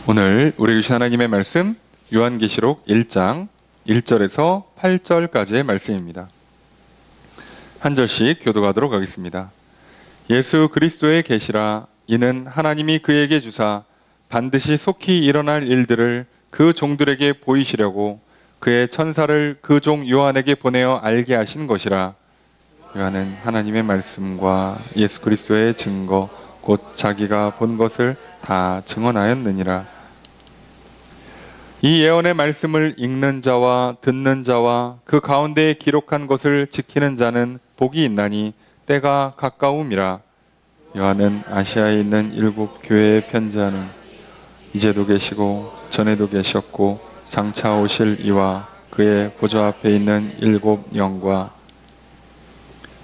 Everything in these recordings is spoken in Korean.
오늘 우리 주신 하나님의 말씀 요한계시록 1장 1절에서 8절까지의 말씀입니다. 한 절씩 교독하도록 하겠습니다. 예수 그리스도의 계시라. 이는 하나님이 그에게 주사 반드시 속히 일어날 일들을 그 종들에게 보이시려고 그의 천사를 그 종 요한에게 보내어 알게 하신 것이라. 요한은 하나님의 말씀과 예수 그리스도의 증거 곧 자기가 본 것을 다 증언하였느니라. 이 예언의 말씀을 읽는 자와 듣는 자와 그 가운데에 기록한 것을 지키는 자는 복이 있나니 때가 가까움이라. 요한은 아시아에 있는 7 교회에 편지하는 이제도 계시고 전에도 계셨고 장차 오실 이와 그의 보좌 앞에 있는 7 영과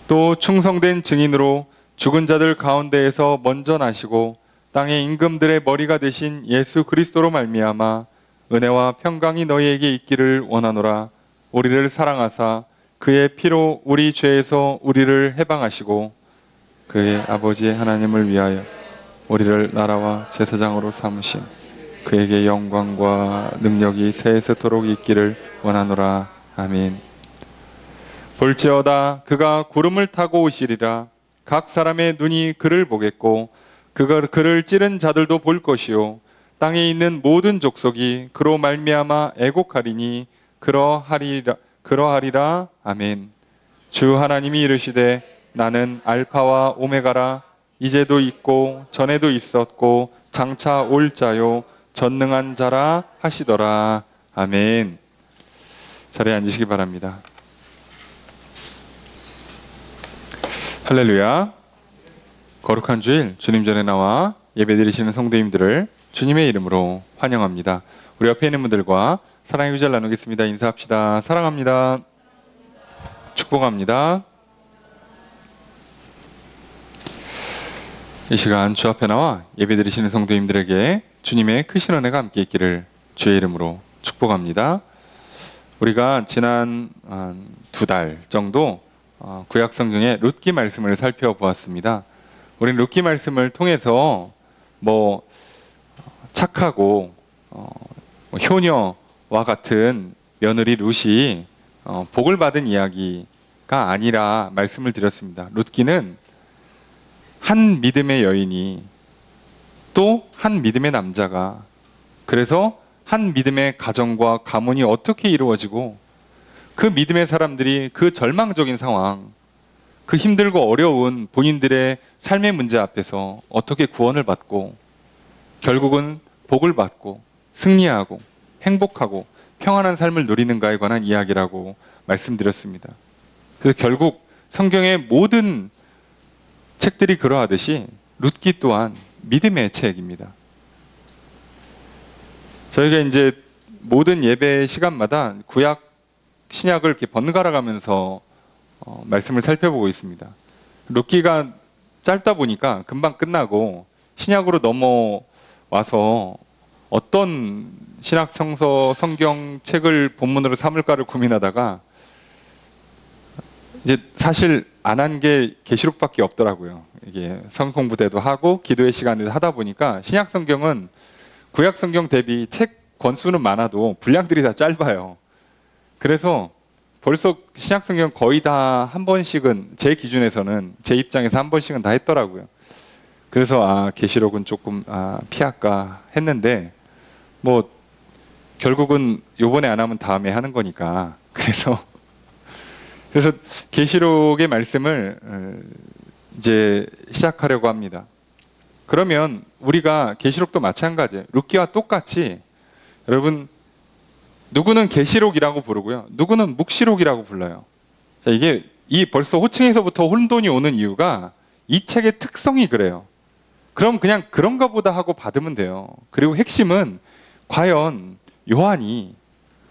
또 충성된 증인으로 죽은 자들 가운데에서 먼저 나시고 땅의 임금들의 머리가 되신 예수 그리스도로 말미암아 은혜와 평강이 너희에게 있기를 원하노라. 우리를 사랑하사 그의 피로 우리 죄에서 우리를 해방하시고 그의 아버지 하나님을 위하여 우리를 나라와 제사장으로 삼으신 그에게 영광과 능력이 세세토록 있기를 원하노라. 아멘. 볼지어다 그가 구름을 타고 오시리라. 각 사람의 눈이 그를 보겠고 그를 찌른 자들도 볼 것이요 땅에 있는 모든 족속이 그로 말미암아 애곡하리니 그러하리라. 아멘. 주 하나님이 이르시되 나는 알파와 오메가라. 이제도 있고 전에도 있었고 장차 올 자요 전능한 자라 하시더라. 아멘. 자리에 앉으시기 바랍니다. 할렐루야. 거룩한 주일 주님 전에 나와 예배드리시는 성도님들을 주님의 이름으로 환영합니다. 우리 옆에 있는 분들과 사랑의 구절 나누겠습니다. 인사합시다. 사랑합니다. 축복합니다. 이 시간 주 앞에 나와 예배드리시는 성도님들에게 주님의 크신 은혜가 함께 있기를 주의 이름으로 축복합니다. 우리가 지난 2달 정도 구약 성경의 룻기 말씀을 살펴보았습니다. 우리는 룻기 말씀을 통해서 착하고 효녀와 같은 며느리 룻이 복을 받은 이야기가 아니라 말씀을 드렸습니다. 룻기는 한 믿음의 여인이 또 한 믿음의 남자가, 그래서 한 믿음의 가정과 가문이 어떻게 이루어지고 그 믿음의 사람들이 그 절망적인 상황, 그 힘들고 어려운 본인들의 삶의 문제 앞에서 어떻게 구원을 받고 결국은 복을 받고 승리하고 행복하고 평안한 삶을 누리는가에 관한 이야기라고 말씀드렸습니다. 그래서 결국 성경의 모든 책들이 그러하듯이 룻기 또한 믿음의 책입니다. 저희가 이제 모든 예배 시간마다 구약 신약을 이렇게 번갈아 가면서 말씀을 살펴보고 있습니다. 룻기가 짧다 보니까 금방 끝나고 신약으로 넘어와서 어떤 신학 성경 책을 본문으로 삼을까를 고민하다가 이제 사실 안 한 게 계시록밖에 없더라고요. 이게 성경 공부대도 하고 기도의 시간에도 하다 보니까 신약 성경은 구약 성경 대비 책 권수는 많아도 분량들이 다 짧아요. 그래서 벌써 신약 성경 거의 다 한 번씩은, 제 기준에서는, 제 입장에서 한 번씩은 다 했더라고요. 그래서 계시록은 조금 피할까 했는데 결국은 요번에 안 하면 다음에 하는 거니까 그래서 계시록의 말씀을 이제 시작하려고 합니다. 그러면 우리가 계시록도 마찬가지예요. 룻기와 똑같이 여러분, 누구는 계시록이라고 부르고요, 누구는 묵시록이라고 불러요. 자, 이게 벌써 호칭에서부터 혼돈이 오는 이유가 이 책의 특성이 그래요. 그럼 그냥 그런가 보다 하고 받으면 돼요. 그리고 핵심은 과연 요한이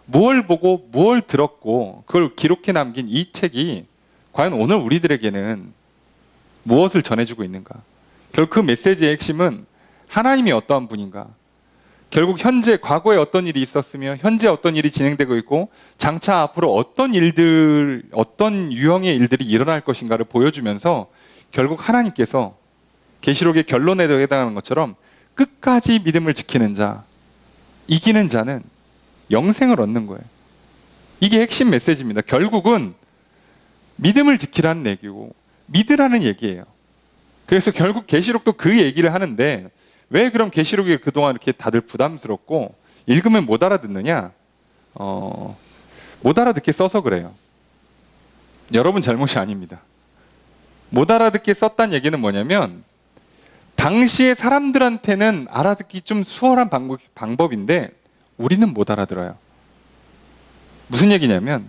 무엇을 보고 무엇을 들었고 그걸 기록해 남긴 이 책이 과연 오늘 우리들에게는 무엇을 전해주고 있는가. 결국 그 메시지의 핵심은 하나님이 어떠한 분인가, 결국 현재 과거에 어떤 일이 있었으며 현재 어떤 일이 진행되고 있고 장차 앞으로 어떤 유형의 일들이 일어날 것인가를 보여주면서 결국 하나님께서 계시록의 결론에도 해당하는 것처럼 끝까지 믿음을 지키는 자, 이기는 자는 영생을 얻는 거예요. 이게 핵심 메시지입니다. 결국은 믿음을 지키라는 얘기고 믿으라는 얘기예요. 그래서 결국 계시록도 그 얘기를 하는데 왜 그럼 계시록이 그동안 이렇게 다들 부담스럽고 읽으면 못 알아듣느냐? 못 알아듣게 써서 그래요. 여러분 잘못이 아닙니다. 못 알아듣게 썼다는 얘기는 뭐냐면 당시의 사람들한테는 알아듣기 좀 수월한 방법인데 우리는 못 알아들어요. 무슨 얘기냐면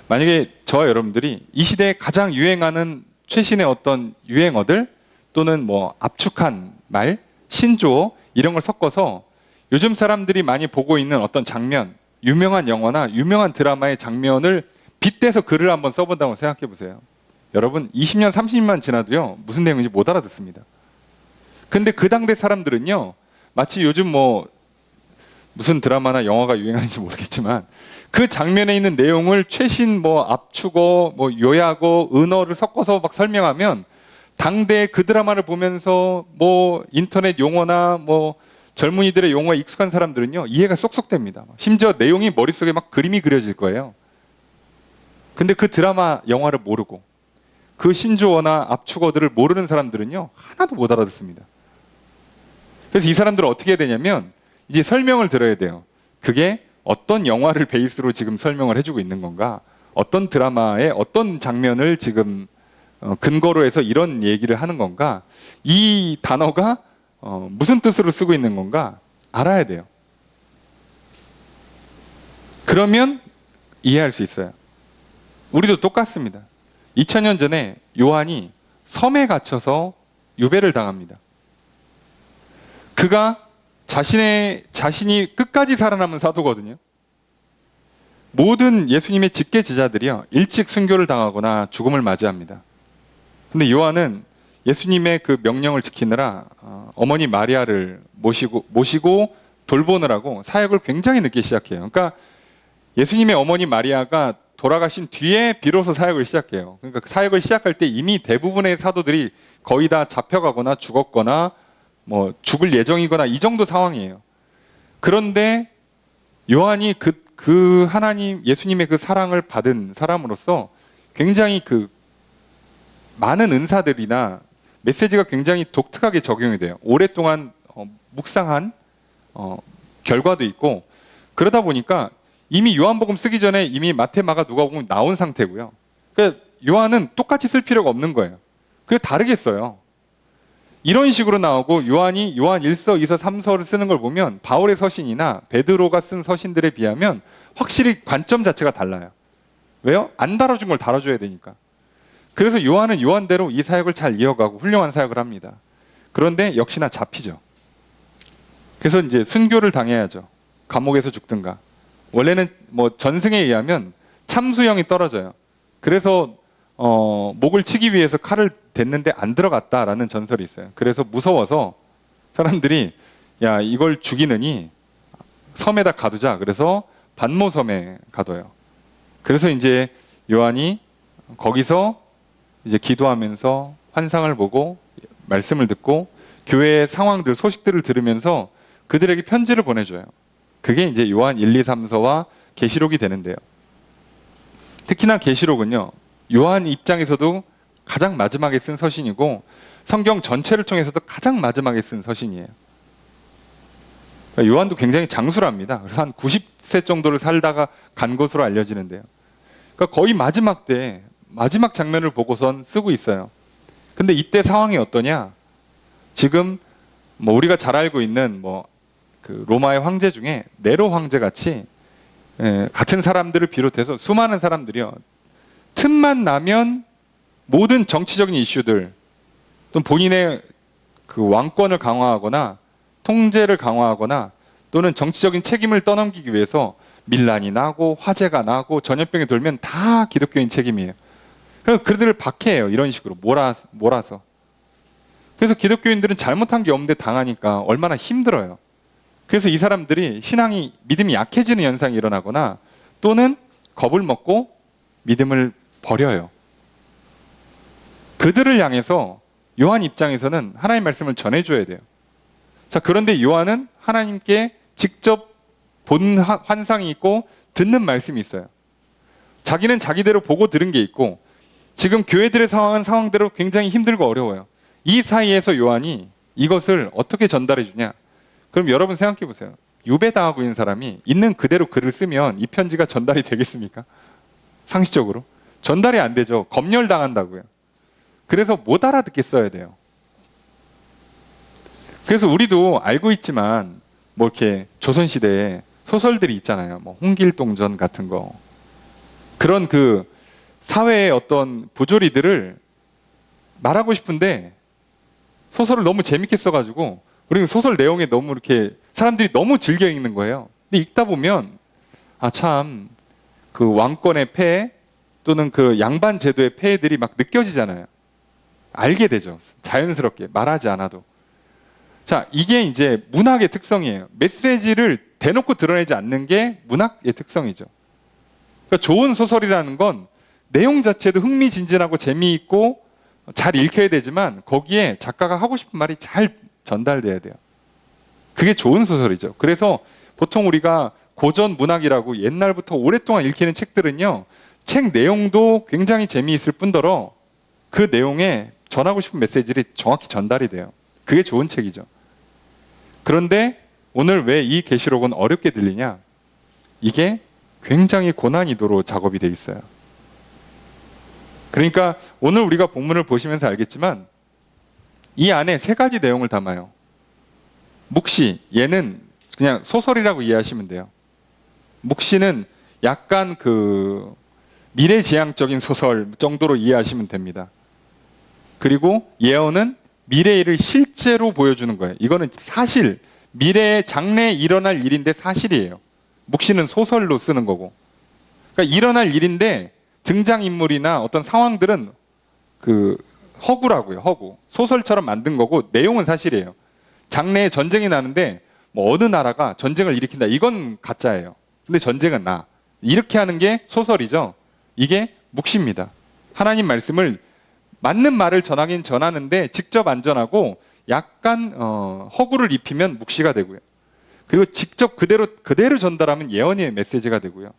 만약에 저와 여러분들이 이 시대에 가장 유행하는 최신의 어떤 유행어들 또는 뭐 압축한 말, 신조어 이런 걸 섞어서 요즘 사람들이 많이 보고 있는 어떤 장면, 유명한 영화나 유명한 드라마의 장면을 빗대서 글을 한번 써본다고 생각해 보세요. 여러분 20년, 30년만 지나도요 무슨 내용인지 못 알아듣습니다. 근데 그 당대 사람들은요 마치 요즘 뭐 무슨 드라마나 영화가 유행하는지 모르겠지만 그 장면에 있는 내용을 최신 뭐 압축어, 뭐 요약어, 은어를 섞어서 막 설명하면 당대 그 드라마를 보면서 뭐 인터넷 용어나 뭐 젊은이들의 용어에 익숙한 사람들은요 이해가 쏙쏙 됩니다. 심지어 내용이 머릿속에 막 그림이 그려질 거예요. 근데 그 드라마, 영화를 모르고 그 신조어나 압축어들을 모르는 사람들은요 하나도 못 알아듣습니다. 그래서 이 사람들은 어떻게 해야 되냐면 이제 설명을 들어야 돼요. 그게 어떤 영화를 베이스로 지금 설명을 해주고 있는 건가, 어떤 드라마의 어떤 장면을 지금 근거로 해서 이런 얘기를 하는 건가, 이 단어가 무슨 뜻으로 쓰고 있는 건가 알아야 돼요. 그러면 이해할 수 있어요. 우리도 똑같습니다. 2000년 전에 요한이 섬에 갇혀서 유배를 당합니다. 그가 자신이 끝까지 살아남은 사도거든요. 모든 예수님의 직계 제자들이요 일찍 순교를 당하거나 죽음을 맞이합니다. 근데 요한은 예수님의 그 명령을 지키느라 어머니 마리아를 모시고 돌보느라고 사역을 굉장히 늦게 시작해요. 그러니까 예수님의 어머니 마리아가 돌아가신 뒤에 비로소 사역을 시작해요. 그러니까 그 사역을 시작할 때 이미 대부분의 사도들이 거의 다 잡혀가거나 죽었거나 뭐 죽을 예정이거나 이 정도 상황이에요. 그런데 요한이 그 하나님 예수님의 그 사랑을 받은 사람으로서 굉장히 그 많은 은사들이나 메시지가 굉장히 독특하게 적용이 돼요. 오랫동안 묵상한 결과도 있고 그러다 보니까 이미 요한복음 쓰기 전에 이미 마태, 마가, 누가복음 나온 상태고요. 그러니까 요한은 똑같이 쓸 필요가 없는 거예요. 그래서 다르게 써요. 이런 식으로 나오고 요한이 요한 1서, 2서, 3서를 쓰는 걸 보면 바울의 서신이나 베드로가 쓴 서신들에 비하면 확실히 관점 자체가 달라요. 왜요? 안 다뤄준 걸 다뤄줘야 되니까. 그래서 요한은 요한대로 이 사역을 잘 이어가고 훌륭한 사역을 합니다. 그런데 역시나 잡히죠. 그래서 이제 순교를 당해야죠. 감옥에서 죽든가. 원래는 뭐 전승에 의하면 참수형이 떨어져요. 그래서 목을 치기 위해서 칼을 댔는데 안 들어갔다라는 전설이 있어요. 그래서 무서워서 사람들이 야 이걸 죽이느니 섬에다 가두자. 그래서 반모섬에 가둬요. 그래서 이제 요한이 거기서 이제 기도하면서 환상을 보고 말씀을 듣고 교회의 상황들, 소식들을 들으면서 그들에게 편지를 보내줘요. 그게 이제 요한 1, 2, 3서와 계시록이 되는데요. 특히나 계시록은요. 요한 입장에서도 가장 마지막에 쓴 서신이고 성경 전체를 통해서도 가장 마지막에 쓴 서신이에요. 요한도 굉장히 장수랍니다. 그래서 한 90세 정도를 살다가 간 것으로 알려지는데요. 그러니까 거의 마지막 때 마지막 장면을 보고선 쓰고 있어요. 근데 이때 상황이 어떠냐? 지금 뭐 우리가 잘 알고 있는 뭐 그 로마의 황제 중에 네로 황제 같이 같은 사람들을 비롯해서 수많은 사람들이요. 틈만 나면 모든 정치적인 이슈들 또는 본인의 그 왕권을 강화하거나 통제를 강화하거나 또는 정치적인 책임을 떠넘기기 위해서 밀란이 나고 화재가 나고 전염병이 돌면 다 기독교인 책임이에요. 그래서 그들을 박해해요. 이런 식으로 몰아서. 그래서 기독교인들은 잘못한 게 없는데 당하니까 얼마나 힘들어요. 그래서 이 사람들이 신앙이 믿음이 약해지는 현상이 일어나거나 또는 겁을 먹고 믿음을 버려요. 그들을 향해서 요한 입장에서는 하나님의 말씀을 전해줘야 돼요. 자, 그런데 요한은 하나님께 직접 본 환상이 있고 듣는 말씀이 있어요. 자기는 자기대로 보고 들은 게 있고 지금 교회들의 상황은 상황대로 굉장히 힘들고 어려워요. 이 사이에서 요한이 이것을 어떻게 전달해 주냐? 그럼 여러분 생각해 보세요. 유배당하고 있는 사람이 있는 그대로 글을 쓰면 이 편지가 전달이 되겠습니까? 상식적으로. 전달이 안 되죠. 검열당한다고요. 그래서 못 알아듣게 써야 돼요. 그래서 우리도 알고 있지만 뭐 이렇게 조선시대에 소설들이 있잖아요. 뭐 홍길동전 같은 거. 그런 그 사회의 어떤 부조리들을 말하고 싶은데 소설을 너무 재밌게 써가지고 우리는 소설 내용에 너무 이렇게 사람들이 너무 즐겨 읽는 거예요. 근데 읽다 보면 아 참 그 왕권의 폐해 또는 그 양반 제도의 폐해들이 막 느껴지잖아요. 알게 되죠. 자연스럽게 말하지 않아도. 자, 이게 이제 문학의 특성이에요. 메시지를 대놓고 드러내지 않는 게 문학의 특성이죠. 그러니까 좋은 소설이라는 건 내용 자체도 흥미진진하고 재미있고 잘 읽혀야 되지만 거기에 작가가 하고 싶은 말이 잘 전달돼야 돼요. 그게 좋은 소설이죠. 그래서 보통 우리가 고전 문학이라고 옛날부터 오랫동안 읽히는 책들은요, 책 내용도 굉장히 재미있을 뿐더러 그 내용에 전하고 싶은 메시지를 정확히 전달이 돼요. 그게 좋은 책이죠. 그런데 오늘 왜 이 계시록은 어렵게 들리냐? 이게 굉장히 고난이도로 작업이 돼 있어요. 그러니까 오늘 우리가 본문을 보시면서 알겠지만 이 안에 세 가지 내용을 담아요. 묵시, 얘는 그냥 소설이라고 이해하시면 돼요. 묵시는 약간 그 미래지향적인 소설 정도로 이해하시면 됩니다. 그리고 예언은 미래를 실제로 보여주는 거예요. 이거는 사실, 미래의 장래에 일어날 일인데 사실이에요. 묵시는 소설로 쓰는 거고. 그러니까 일어날 일인데 등장인물이나 어떤 상황들은 그 허구라고요. 허구. 소설처럼 만든 거고 내용은 사실이에요. 장래에 전쟁이 나는데 뭐 어느 나라가 전쟁을 일으킨다. 이건 가짜예요. 근데 전쟁은 나. 이렇게 하는 게 소설이죠. 이게 묵시입니다. 하나님 말씀을 맞는 말을 전하긴 전하는데 직접 안 전하고 약간 허구를 입히면 묵시가 되고요. 그리고 직접 그대로 전달하면 예언의 메시지가 되고요.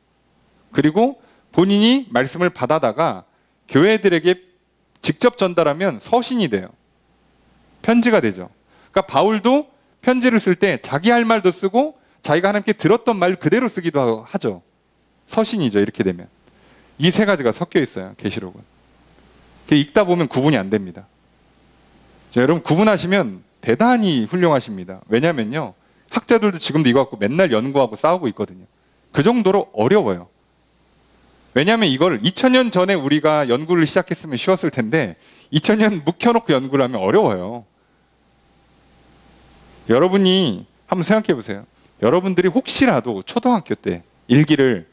그리고 본인이 말씀을 받아다가 교회들에게 직접 전달하면 서신이 돼요. 편지가 되죠. 그러니까 바울도 편지를 쓸 때 자기 할 말도 쓰고 자기가 하나님께 들었던 말 그대로 쓰기도 하죠. 서신이죠. 이렇게 되면. 이 세 가지가 섞여 있어요. 계시록은. 읽다 보면 구분이 안 됩니다. 자, 여러분 구분하시면 대단히 훌륭하십니다. 왜냐면요. 학자들도 지금도 이거 갖고 맨날 연구하고 싸우고 있거든요. 그 정도로 어려워요. 왜냐하면 이걸 2000년 전에 우리가 연구를 시작했으면 쉬웠을 텐데 2000년 묵혀놓고 연구를 하면 어려워요. 여러분이 한번 생각해 보세요. 여러분들이 혹시라도 초등학교 때 일기를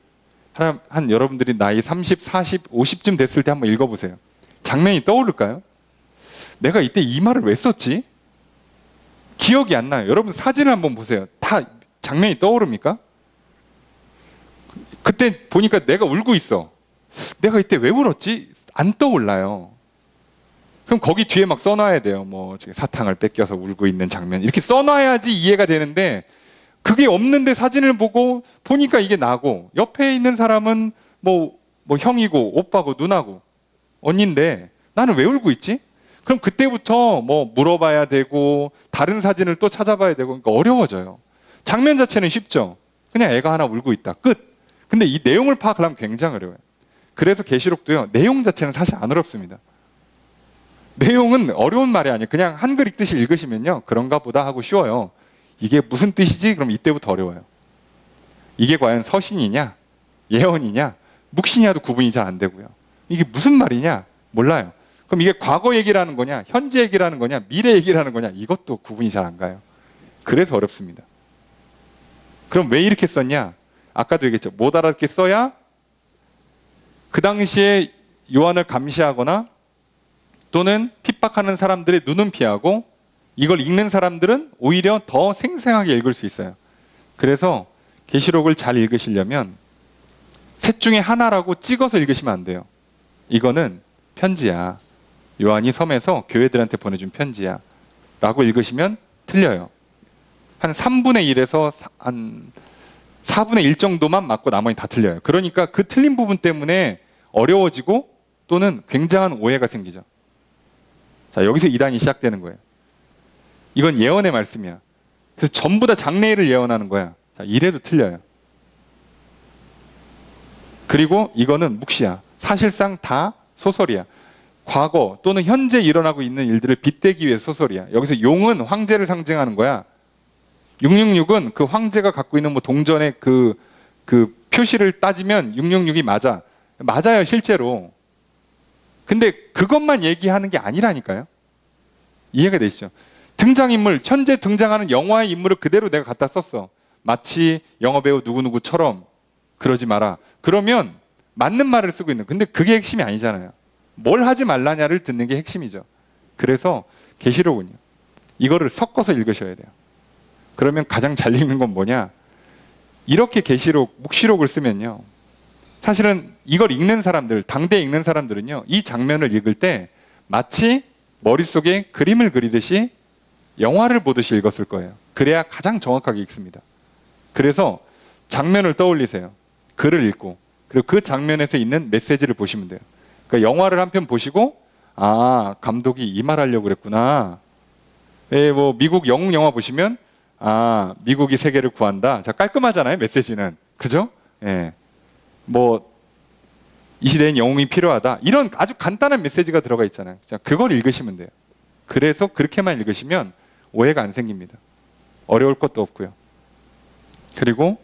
한 여러분들이 나이 30, 40, 50쯤 됐을 때 한번 읽어보세요. 장면이 떠오를까요? 내가 이때 이 말을 왜 썼지? 기억이 안 나요. 여러분 사진을 한번 보세요. 다 장면이 떠오릅니까? 그때 보니까 내가 울고 있어. 내가 이때 왜 울었지? 안 떠올라요. 그럼 거기 뒤에 막 써놔야 돼요. 뭐 사탕을 뺏겨서 울고 있는 장면 이렇게 써놔야지 이해가 되는데 그게 없는데 사진을 보고 보니까 이게 나고 옆에 있는 사람은 뭐 형이고 오빠고 누나고 언니인데 나는 왜 울고 있지? 그럼 그때부터 뭐 물어봐야 되고 다른 사진을 또 찾아봐야 되고 그러니까 어려워져요. 장면 자체는 쉽죠. 그냥 애가 하나 울고 있다. 끝. 근데 이 내용을 파악하려면 굉장히 어려워요. 그래서 계시록도요. 내용 자체는 사실 안 어렵습니다. 내용은 어려운 말이 아니에요. 그냥 한글 읽듯이 읽으시면요. 그런가 보다 하고 쉬워요. 이게 무슨 뜻이지? 그럼 이때부터 어려워요. 이게 과연 서신이냐? 예언이냐? 묵시냐도 구분이 잘 안 되고요. 이게 무슨 말이냐? 몰라요. 그럼 이게 과거 얘기라는 거냐? 현재 얘기라는 거냐? 미래 얘기라는 거냐? 이것도 구분이 잘 안 가요. 그래서 어렵습니다. 그럼 왜 이렇게 썼냐? 아까도 얘기했죠. 못 알아듣게 써야 그 당시에 요한을 감시하거나 또는 핍박하는 사람들의 눈은 피하고 이걸 읽는 사람들은 오히려 더 생생하게 읽을 수 있어요. 그래서 계시록을 잘 읽으시려면 셋 중에 하나라고 찍어서 읽으시면 안 돼요. 이거는 편지야. 요한이 섬에서 교회들한테 보내준 편지야. 라고 읽으시면 틀려요. 한 3분의 1에서 한 4분의 1 정도만 맞고 나머지 다 틀려요. 그러니까 그 틀린 부분 때문에 어려워지고 또는 굉장한 오해가 생기죠. 자, 여기서 이단이 시작되는 거예요. 이건 예언의 말씀이야. 그래서 전부 다 장래일을 예언하는 거야. 자, 이래도 틀려요. 그리고 이거는 묵시야. 사실상 다 소설이야. 과거 또는 현재 일어나고 있는 일들을 빗대기 위해 소설이야. 여기서 용은 황제를 상징하는 거야. 666은 그 황제가 갖고 있는 뭐 동전의 그 표시를 따지면 666이 맞아. 맞아요, 실제로. 근데 그것만 얘기하는 게 아니라니까요. 이해가 되시죠? 등장인물, 현재 등장하는 영화의 인물을 그대로 내가 갖다 썼어. 마치 영화배우 누구누구처럼 그러지 마라. 그러면 맞는 말을 쓰고 있는. 근데 그게 핵심이 아니잖아요. 뭘 하지 말라냐를 듣는 게 핵심이죠. 그래서 계시록은요, 이거를 섞어서 읽으셔야 돼요. 그러면 가장 잘 읽는 건 뭐냐? 이렇게 계시록, 묵시록을 쓰면요, 사실은 이걸 읽는 사람들, 당대에 읽는 사람들은요, 이 장면을 읽을 때 마치 머릿속에 그림을 그리듯이 영화를 보듯이 읽었을 거예요. 그래야 가장 정확하게 읽습니다. 그래서 장면을 떠올리세요. 글을 읽고, 그리고 그 장면에서 있는 메시지를 보시면 돼요. 그러니까 영화를 한 편 보시고, 아, 감독이 이 말 하려고 그랬구나. 예, 뭐 미국 영웅 영화 보시면, 아, 미국이 세계를 구한다. 자, 깔끔하잖아요, 메시지는. 그죠? 예. 뭐, 이 시대엔 영웅이 필요하다. 이런 아주 간단한 메시지가 들어가 있잖아요. 자, 그걸 읽으시면 돼요. 그래서 그렇게만 읽으시면 오해가 안 생깁니다. 어려울 것도 없고요. 그리고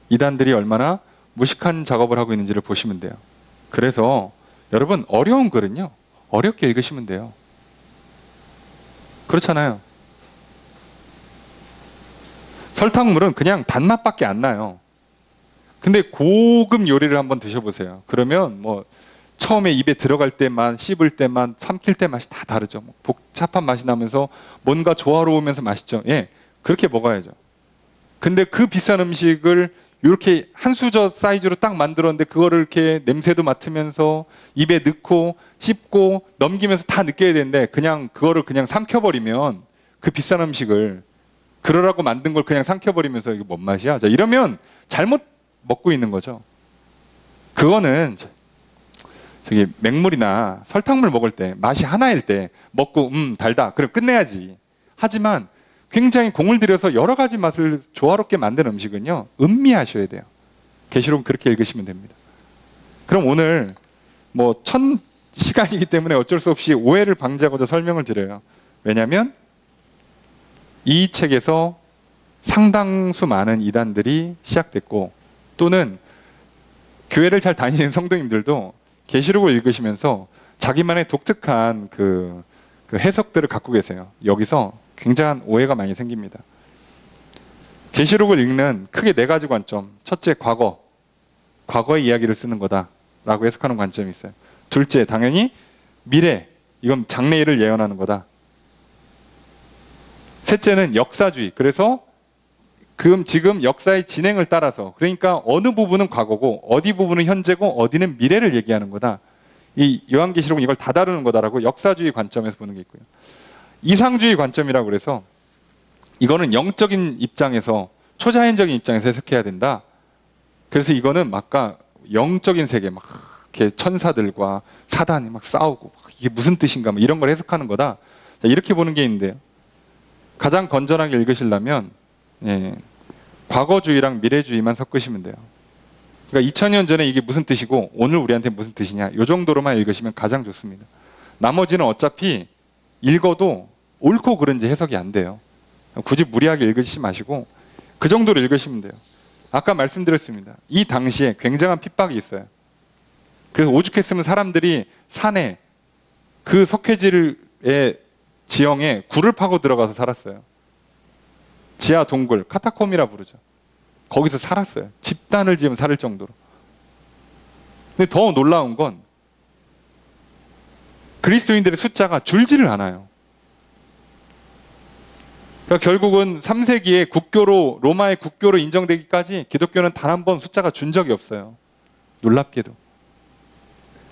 이단들이 얼마나 무식한 작업을 하고 있는지를 보시면 돼요. 그래서 여러분, 어려운 글은요, 어렵게 읽으시면 돼요. 그렇잖아요. 설탕물은 그냥 단맛밖에 안 나요. 근데 고급 요리를 한번 드셔보세요. 그러면 뭐 처음에 입에 들어갈 때만, 씹을 때만, 삼킬 때 맛이 다 다르죠. 복잡한 맛이 나면서 뭔가 조화로우면서 맛있죠. 예, 그렇게 먹어야죠. 근데 그 비싼 음식을 이렇게 한 수저 사이즈로 딱 만들었는데 그거를 이렇게 냄새도 맡으면서 입에 넣고 씹고 넘기면서 다 느껴야 되는데 그냥 그거를 그냥 삼켜버리면, 그 비싼 음식을 그러라고 만든 걸 그냥 삼켜버리면서 이게 뭔 맛이야? 자, 이러면 잘못 먹고 있는 거죠. 그거는 저기 맹물이나 설탕물 먹을 때 맛이 하나일 때 먹고 달다. 그럼 끝내야지. 하지만 굉장히 공을 들여서 여러 가지 맛을 조화롭게 만든 음식은요, 음미하셔야 돼요. 계시록은 그렇게 읽으시면 됩니다. 그럼 오늘 뭐 1000시간이기 때문에 어쩔 수 없이 오해를 방지하고자 설명을 드려요. 왜냐하면 이 책에서 상당수 많은 이단들이 시작됐고, 또는 교회를 잘 다니는 성도님들도 계시록을 읽으시면서 자기만의 독특한 그 해석들을 갖고 계세요. 여기서 굉장한 오해가 많이 생깁니다. 계시록을 읽는 크게 4가지 관점. 첫째, 과거의 이야기를 쓰는 거다라고 해석하는 관점이 있어요. 둘째, 당연히 미래, 이건 장래일을 예언하는 거다. 셋째는 역사주의. 그래서 지금 역사의 진행을 따라서, 그러니까 어느 부분은 과거고 어디 부분은 현재고 어디는 미래를 얘기하는 거다. 이 요한계시록은 이걸 다 다루는 거다라고 역사주의 관점에서 보는 게 있고요. 이상주의 관점이라고 그래서 이거는 영적인 입장에서, 초자연적인 입장에서 해석해야 된다. 그래서 이거는 막 영적인 세계, 막 이렇게 천사들과 사단이 막 싸우고 이게 무슨 뜻인가, 막 이런 걸 해석하는 거다. 자, 이렇게 보는 게 있는데요. 가장 건전하게 읽으시려면 과거주의랑 미래주의만 섞으시면 돼요. 그러니까 2000년 전에 이게 무슨 뜻이고 오늘 우리한테 무슨 뜻이냐, 이 정도로만 읽으시면 가장 좋습니다. 나머지는 어차피 읽어도 옳고 그른지 해석이 안 돼요. 굳이 무리하게 읽으시지 마시고 그 정도로 읽으시면 돼요. 아까 말씀드렸습니다. 이 당시에 굉장한 핍박이 있어요. 그래서 오죽했으면 사람들이 산에, 그 석회질의 지형에 굴을 파고 들어가서 살았어요. 지하 동굴, 카타콤이라 부르죠. 거기서 살았어요. 집단을 지으면 살 정도로. 근데 더 놀라운 건 그리스도인들의 숫자가 줄지를 않아요. 그러니까 결국은 3세기에 국교로, 로마의 국교로 인정되기까지 기독교는 단 한 번 숫자가 준 적이 없어요. 놀랍게도.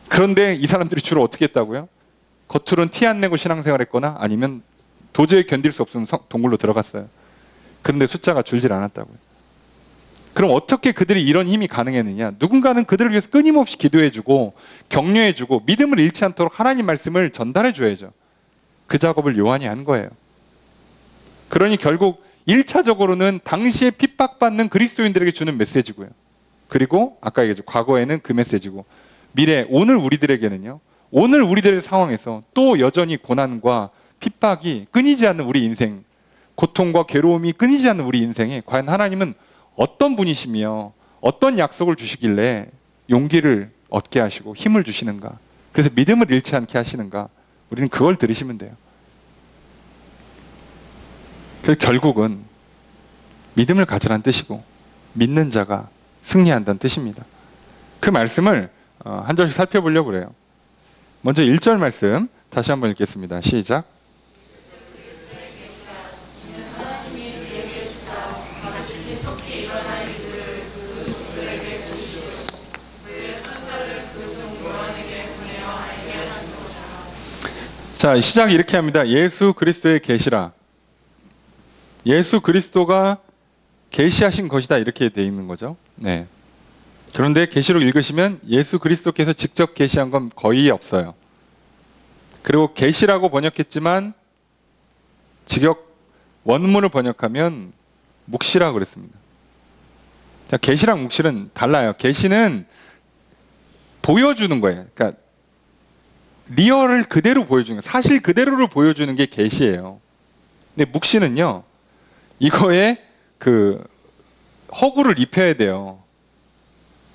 그런데 이 사람들이 주로 어떻게 했다고요? 겉으로는 티 안 내고 신앙생활 했거나 아니면 도저히 견딜 수 없으면 동굴로 들어갔어요. 그런데 숫자가 줄질 않았다고요. 그럼 어떻게 그들이 이런 힘이 가능했느냐? 누군가는 그들을 위해서 끊임없이 기도해주고 격려해주고 믿음을 잃지 않도록 하나님 말씀을 전달해줘야죠. 그 작업을 요한이 한 거예요. 그러니 결국 1차적으로는 당시에 핍박받는 그리스도인들에게 주는 메시지고요. 그리고 아까 얘기했죠. 과거에는 그 메시지고 미래, 오늘 우리들에게는요. 오늘 우리들의 상황에서 또 여전히 고난과 핍박이 끊이지 않는 우리 인생, 고통과 괴로움이 끊이지 않는 우리 인생에 과연 하나님은 어떤 분이시며 어떤 약속을 주시길래 용기를 얻게 하시고 힘을 주시는가? 그래서 믿음을 잃지 않게 하시는가? 우리는 그걸 들으시면 돼요. 그래서 결국은 믿음을 가지라는 뜻이고 믿는 자가 승리한다는 뜻입니다. 그 말씀을 한 절씩 살펴보려고 그래요. 먼저 1절 말씀 다시 한번 읽겠습니다. 시작. 자, 시작 이렇게 합니다. 예수 그리스도의 계시라. 예수 그리스도가 계시하신 것이다 이렇게 돼 있는 거죠. 네. 그런데 계시록 읽으시면 예수 그리스도께서 직접 계시한 건 거의 없어요. 그리고 계시라고 번역했지만 직역 원문을 번역하면 묵시라고 그랬습니다. 자, 계시랑 묵시는 달라요. 계시는 보여주는 거예요. 그러니까 리얼을 그대로 보여주는 거예요. 사실 그대로를 보여주는 게 계시예요. 근데 묵시는요. 이거에 그 허구를 입혀야 돼요.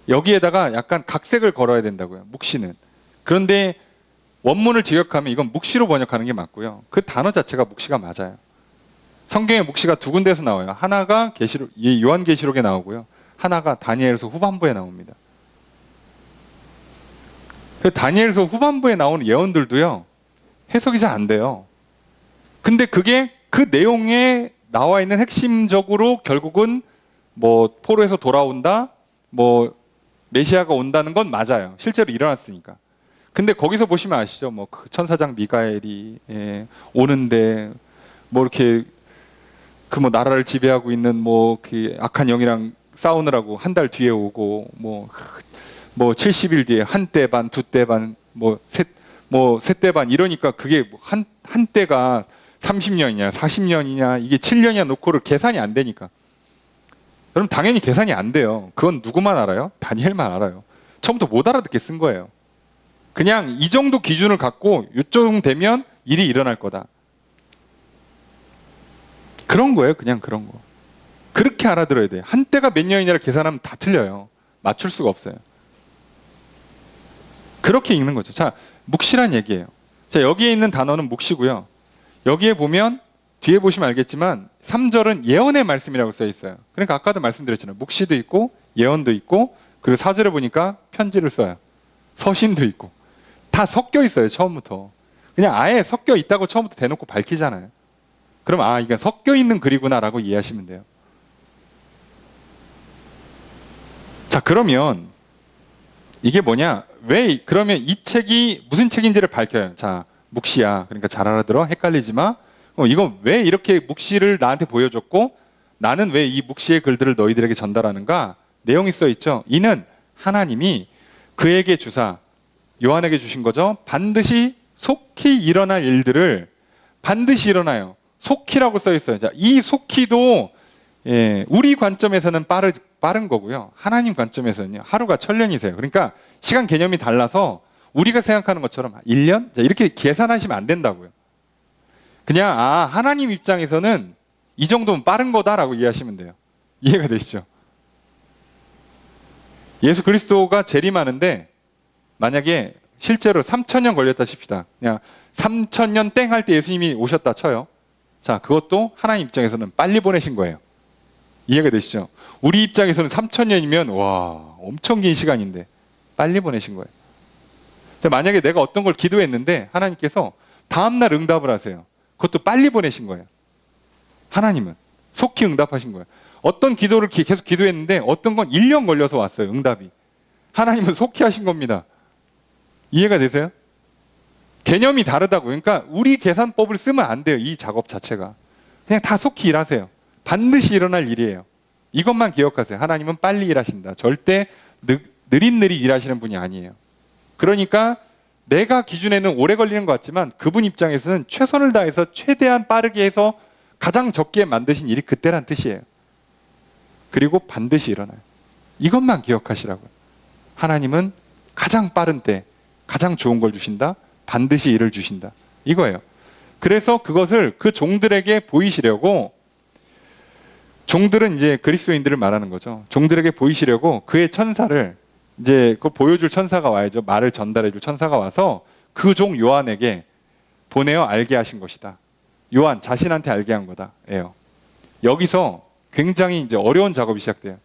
여기에다가 약간 각색을 걸어야 된다고요. 묵시는. 그런데 원문을 직역하면 이건 묵시로 번역하는 게 맞고요. 그 단어 자체가 묵시가 맞아요. 성경에 묵시가 두 군데에서 나와요. 하나가 계시록, 요한계시록에 나오고요. 하나가 다니엘서 후반부에 나옵니다. 다니엘서 후반부에 나오는 예언들도요. 해석이 잘 안 돼요. 근데 그게 그 내용에 나와 있는 핵심적으로 결국은 뭐 포로에서 돌아온다, 뭐 메시아가 온다는 건 맞아요. 실제로 일어났으니까. 근데 거기서 보시면 아시죠? 뭐 그 천사장 미가엘이 오는데 뭐 이렇게 그 뭐 나라를 지배하고 있는 뭐 그 악한 영이랑 싸우느라고 한 달 뒤에 오고 뭐 70일 뒤에 한 때 반, 두 때 반, 셋 때 반 이러니까 그게 한 때가 30년이냐, 40년이냐, 이게 7년이냐 놓고를 계산이 안 되니까. 그럼 당연히 계산이 안 돼요. 그건 누구만 알아요? 다니엘만 알아요. 처음부터 못 알아듣게 쓴 거예요. 그냥 이 정도 기준을 갖고 이쪽 되면 일이 일어날 거다. 그런 거예요. 그냥 그런 거. 그렇게 알아들어야 돼요. 한때가 몇 년이냐를 계산하면 다 틀려요. 맞출 수가 없어요. 그렇게 읽는 거죠. 자, 묵시란 얘기예요. 자, 여기에 있는 단어는 묵시고요. 여기에 보면 뒤에 보시면 알겠지만 3절은 예언의 말씀이라고 써 있어요. 그러니까 아까도 말씀드렸잖아요. 묵시도 있고 예언도 있고 그리고 4절에 보니까 편지를 써요. 서신도 있고 다 섞여 있어요. 처음부터. 그냥 아예 섞여 있다고 처음부터 대놓고 밝히잖아요. 그럼 이게 섞여 있는 글이구나 라고 이해하시면 돼요. 자, 그러면 이게 뭐냐? 그러면 이 책이 무슨 책인지를 밝혀요. 자, 묵시야. 그러니까 잘 알아들어. 헷갈리지 마. 이건 왜 이렇게 묵시를 나한테 보여줬고 나는 왜 이 묵시의 글들을 너희들에게 전달하는가? 내용이 써 있죠. 이는 하나님이 그에게 주사 요한에게 주신 거죠. 반드시 속히 일어날 일들을 반드시 일어나요. 속히라고 써 있어요. 자, 이 속히도 우리 관점에서는 빠른 거고요. 하나님 관점에서는요. 하루가 천년이세요. 그러니까 시간 개념이 달라서 우리가 생각하는 것처럼 1년? 자, 이렇게 계산하시면 안 된다고요. 그냥 하나님 입장에서는 이 정도면 빠른 거다라고 이해하시면 돼요. 이해가 되시죠? 예수 그리스도가 재림하는데 만약에 실제로 3,000년 걸렸다 칩시다. 그냥 3,000년 땡 할 때 예수님이 오셨다 쳐요. 자, 그것도 하나님 입장에서는 빨리 보내신 거예요. 이해가 되시죠? 우리 입장에서는 3,000년이면 와, 엄청 긴 시간인데 빨리 보내신 거예요. 근데 만약에 내가 어떤 걸 기도했는데 하나님께서 다음날 응답을 하세요. 그것도 빨리 보내신 거예요. 하나님은 속히 응답하신 거예요. 어떤 기도를 계속 기도했는데 어떤 건 1년 걸려서 왔어요. 응답이. 하나님은 속히 하신 겁니다. 이해가 되세요? 개념이 다르다고. 그러니까 우리 계산법을 쓰면 안 돼요. 이 작업 자체가. 그냥 다 속히 일하세요. 반드시 일어날 일이에요. 이것만 기억하세요. 하나님은 빨리 일하신다. 절대 느릿느릿 일하시는 분이 아니에요. 그러니까 내가 기준에는 오래 걸리는 것 같지만 그분 입장에서는 최선을 다해서 최대한 빠르게 해서 가장 적게 만드신 일이 그때란 뜻이에요. 그리고 반드시 일어나요. 이것만 기억하시라고요. 하나님은 가장 빠른 때 가장 좋은 걸 주신다. 반드시 일을 주신다. 이거예요. 그래서 그것을 그 종들에게 보이시려고, 종들은 이제 그리스도인들을 말하는 거죠. 종들에게 보이시려고 그의 천사를, 이제 그 보여줄 천사가 와야죠. 말을 전달해줄 천사가 와서 그 종 요한에게 보내어 알게 하신 것이다. 요한 자신한테 알게 한 거다예요. 여기서 굉장히 이제 어려운 작업이 시작돼요.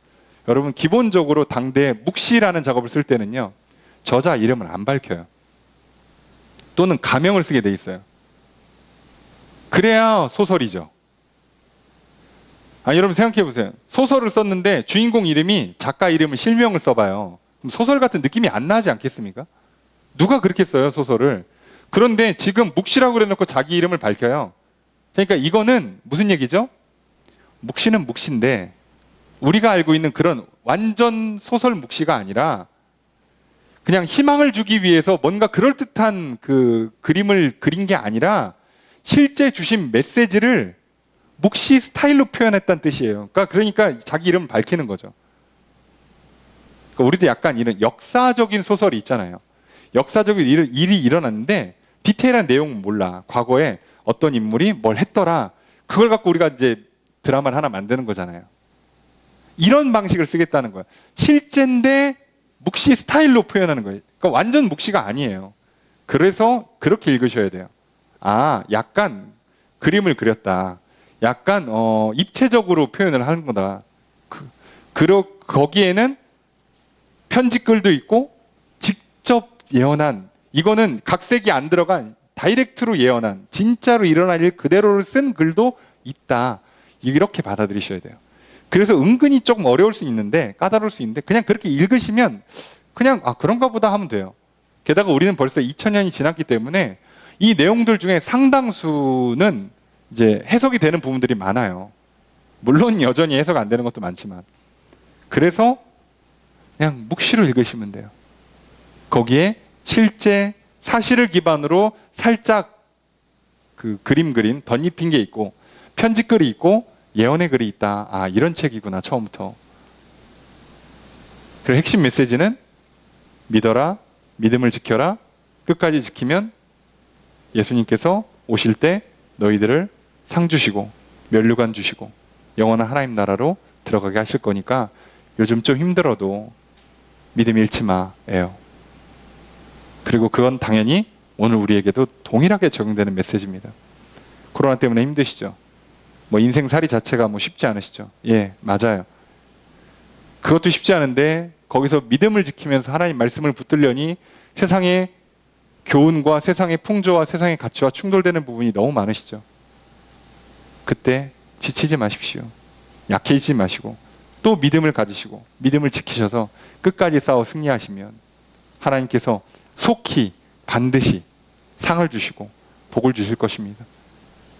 여러분, 기본적으로 당대에 묵시라는 작업을 쓸 때는요, 저자 이름을 안 밝혀요. 또는 가명을 쓰게 돼 있어요. 그래야 소설이죠. 여러분 생각해 보세요. 소설을 썼는데 주인공 이름이 작가 이름을 실명을 써봐요. 그럼 소설 같은 느낌이 안 나지 않겠습니까? 누가 그렇게 써요, 소설을? 그런데 지금 묵시라고 그래놓고 자기 이름을 밝혀요. 그러니까 이거는 무슨 얘기죠? 묵시는 묵시인데 우리가 알고 있는 그런 완전 소설 묵시가 아니라 그냥 희망을 주기 위해서 뭔가 그럴듯한 그 그림을 그린 게 아니라 실제 주신 메시지를 묵시 스타일로 표현했다는 뜻이에요. 그러니까 자기 이름을 밝히는 거죠. 그러니까 우리도 약간 이런 역사적인 소설이 있잖아요. 역사적인 일이 일어났는데 디테일한 내용은 몰라. 과거에 어떤 인물이 뭘 했더라. 그걸 갖고 우리가 이제 드라마를 하나 만드는 거잖아요. 이런 방식을 쓰겠다는 거예요. 실제인데 묵시 스타일로 표현하는 거예요. 그러니까 완전 묵시가 아니에요. 그래서 그렇게 읽으셔야 돼요. 약간 그림을 그렸다. 약간 입체적으로 표현을 하는 거다. 거기에는 편집글도 있고 직접 예언한, 이거는 각색이 안 들어간 다이렉트로 예언한, 진짜로 일어날 일 그대로를 쓴 글도 있다. 이렇게 받아들이셔야 돼요. 그래서 은근히 조금 어려울 수 있는데, 까다로울 수 있는데 그냥 그렇게 읽으시면 그냥 그런가 보다 하면 돼요. 게다가 우리는 벌써 2000년이 지났기 때문에 이 내용들 중에 상당수는 이제 해석이 되는 부분들이 많아요. 물론 여전히 해석 안 되는 것도 많지만. 그래서 그냥 묵시로 읽으시면 돼요. 거기에 실제 사실을 기반으로 살짝 그 그림 그린 덧입힌 게 있고 편집글이 있고 예언의 글이 있다. 이런 책이구나, 처음부터. 그리고 핵심 메시지는 믿어라, 믿음을 지켜라, 끝까지 지키면 예수님께서 오실 때 너희들을 상 주시고 면류관 주시고 영원한 하나님 나라로 들어가게 하실 거니까 요즘 좀 힘들어도 믿음 잃지 마예요. 그리고 그건 당연히 오늘 우리에게도 동일하게 적용되는 메시지입니다. 코로나 때문에 힘드시죠? 인생살이 자체가 쉽지 않으시죠? 예, 맞아요. 그것도 쉽지 않은데 거기서 믿음을 지키면서 하나님 말씀을 붙들려니 세상의 교훈과 세상의 풍조와 세상의 가치와 충돌되는 부분이 너무 많으시죠? 그때 지치지 마십시오. 약해지지 마시고 또 믿음을 가지시고 믿음을 지키셔서 끝까지 싸워 승리하시면 하나님께서 속히 반드시 상을 주시고 복을 주실 것입니다.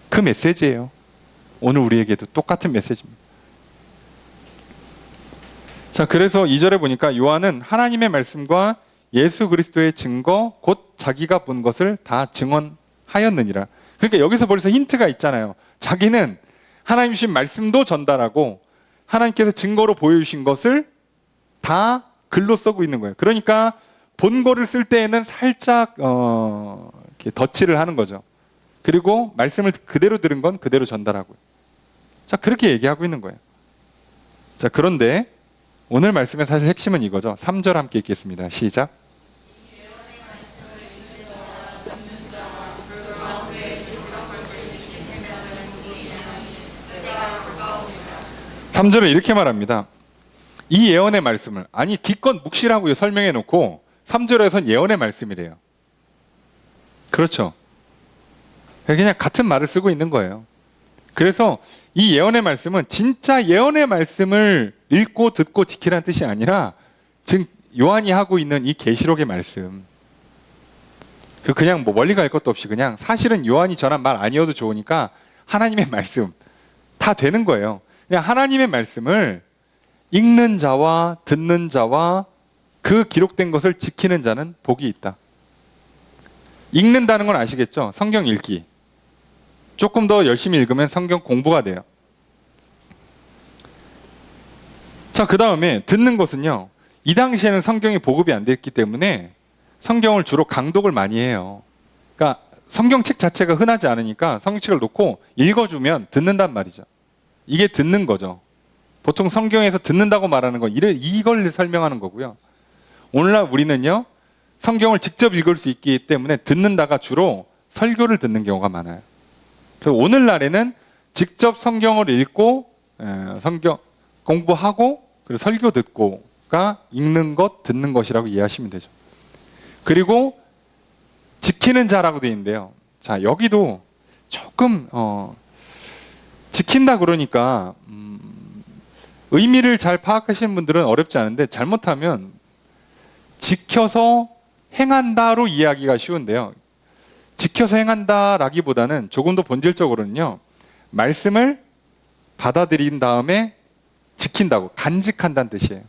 그 메시지예요. 오늘 우리에게도 똑같은 메시지입니다. 자, 그래서 2절에 보니까 요한은 하나님의 말씀과 예수 그리스도의 증거 곧 자기가 본 것을 다 증언하였느니라. 그러니까 여기서 벌써 힌트가 있잖아요. 자기는 하나님 주신 말씀도 전달하고 하나님께서 증거로 보여주신 것을 다 글로 쓰고 있는 거예요. 그러니까 본 거를 쓸 때에는 살짝 이렇게 덧칠을 하는 거죠. 그리고 말씀을 그대로 들은 건 그대로 전달하고요. 자, 그렇게 얘기하고 있는 거예요. 자, 그런데 오늘 말씀의 사실 핵심은 이거죠. 3절 함께 읽겠습니다. 시작. 3절을 이렇게 말합니다. 이 예언의 말씀을, 기껏 묵시라고 설명해 놓고 3절에선 예언의 말씀이래요. 그렇죠. 그냥 같은 말을 쓰고 있는 거예요. 그래서 이 예언의 말씀은 진짜 예언의 말씀을 읽고 듣고 지키라는 뜻이 아니라 지금 요한이 하고 있는 이 계시록의 말씀, 그냥 멀리 갈 것도 없이 그냥 사실은 요한이 전한 말 아니어도 좋으니까 하나님의 말씀 다 되는 거예요. 그냥 하나님의 말씀을 읽는 자와 듣는 자와 그 기록된 것을 지키는 자는 복이 있다. 읽는다는 건 아시겠죠? 성경 읽기. 조금 더 열심히 읽으면 성경 공부가 돼요. 자, 그 다음에 듣는 것은요. 이 당시에는 성경이 보급이 안 됐기 때문에 성경을 주로 강독을 많이 해요. 그러니까 성경책 자체가 흔하지 않으니까 성경책을 놓고 읽어주면 듣는단 말이죠. 이게 듣는 거죠. 보통 성경에서 듣는다고 말하는 건 이걸 설명하는 거고요. 오늘날 우리는요. 성경을 직접 읽을 수 있기 때문에 듣는다가 주로 설교를 듣는 경우가 많아요. 그래서 오늘날에는 직접 성경을 읽고 성경 공부하고 그리고 설교 듣고가 읽는 것, 듣는 것이라고 이해하시면 되죠. 그리고 지키는 자라고 되어 있는데요. 자, 여기도 조금 지킨다 그러니까 의미를 잘 파악하시는 분들은 어렵지 않은데 잘못하면 지켜서 행한다로 이해하기가 쉬운데요. 지켜서 행한다라기보다는 조금 더 본질적으로는요. 말씀을 받아들인 다음에 지킨다고, 간직한다는 뜻이에요.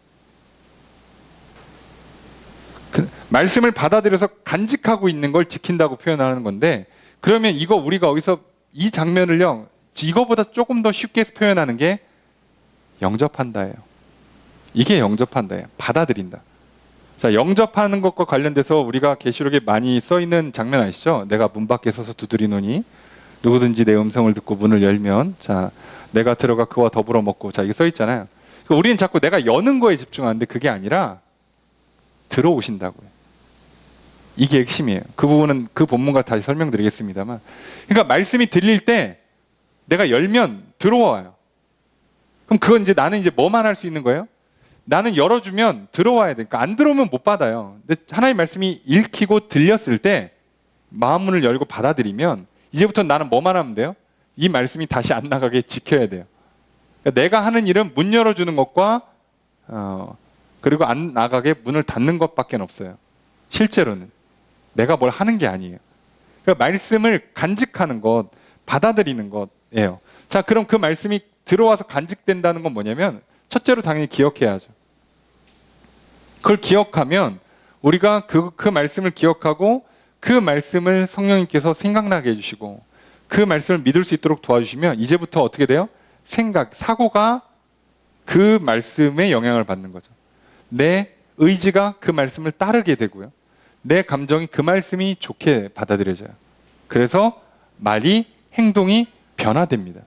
말씀을 받아들여서 간직하고 있는 걸 지킨다고 표현하는 건데, 그러면 이거 우리가 어디서 이 장면을요, 이거보다 조금 더 쉽게 표현하는 게 영접한다예요. 이게 영접한다예요. 받아들인다. 자, 영접하는 것과 관련돼서 우리가 계시록에 많이 써 있는 장면 아시죠? 내가 문 밖에 서서 두드리노니 누구든지 내 음성을 듣고 문을 열면 자, 내가 들어가 그와 더불어 먹고, 자, 이게 써 있잖아요. 그러니까 우리는 자꾸 내가 여는 거에 집중하는데 그게 아니라 들어오신다고요. 이게 핵심이에요. 그 부분은 그 본문과 다시 설명드리겠습니다만, 그러니까 말씀이 들릴 때 내가 열면 들어와요. 그럼 그건 이제 나는 이제 뭐만 할 수 있는 거예요? 나는 열어주면 들어와야 되니까. 안 들어오면 못 받아요. 근데 하나님의 말씀이 읽히고 들렸을 때 마음문을 열고 받아들이면 이제부터 나는 뭐만 하면 돼요? 이 말씀이 다시 안 나가게 지켜야 돼요. 그러니까 내가 하는 일은 문 열어주는 것과 그리고 안 나가게 문을 닫는 것밖에 없어요. 실제로는 내가 뭘 하는 게 아니에요. 그러니까 말씀을 간직하는 것, 받아들이는 것이에요. 자, 그럼 그 말씀이 들어와서 간직된다는 건 뭐냐면 첫째로 당연히 기억해야죠. 그걸 기억하면 우리가 그 말씀을 기억하고 그 말씀을 성령님께서 생각나게 해주시고 그 말씀을 믿을 수 있도록 도와주시면 이제부터 어떻게 돼요? 사고가 그 말씀에 영향을 받는 거죠. 내 의지가 그 말씀을 따르게 되고요. 내 감정이 그 말씀이 좋게 받아들여져요. 그래서 말이, 행동이 변화됩니다.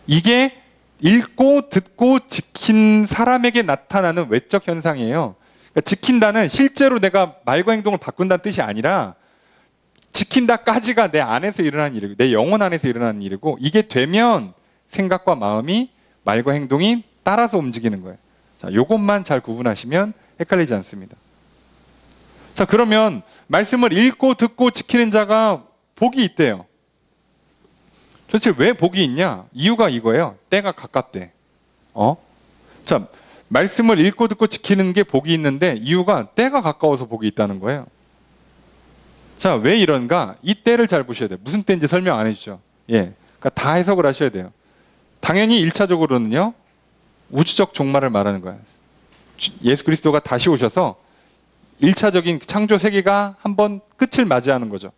이게 읽고 듣고 지킨 사람에게 나타나는 외적 현상이에요. 그러니까 지킨다는 실제로 내가 말과 행동을 바꾼다는 뜻이 아니라 지킨다까지가 내 안에서 일어나는 일이고 내 영혼 안에서 일어나는 일이고, 이게 되면 생각과 마음이 말과 행동이 따라서 움직이는 거예요. 자, 요것만 잘 구분하시면 헷갈리지 않습니다. 자, 그러면 말씀을 읽고 듣고 지키는 자가 복이 있대요. 도대체 왜 복이 있냐? 이유가 이거예요. 때가 가깝대. 자, 말씀을 읽고 듣고 지키는 게 복이 있는데 이유가 때가 가까워서 복이 있다는 거예요. 자, 왜 이런가? 이 때를 잘 보셔야 돼요. 무슨 때인지 설명 안 해주죠. 예, 그러니까 다 해석을 하셔야 돼요. 당연히 1차적으로는요. 우주적 종말을 말하는 거예요. 예수 그리스도가 다시 오셔서 1차적인 창조 세계가 한번 끝을 맞이하는 거죠.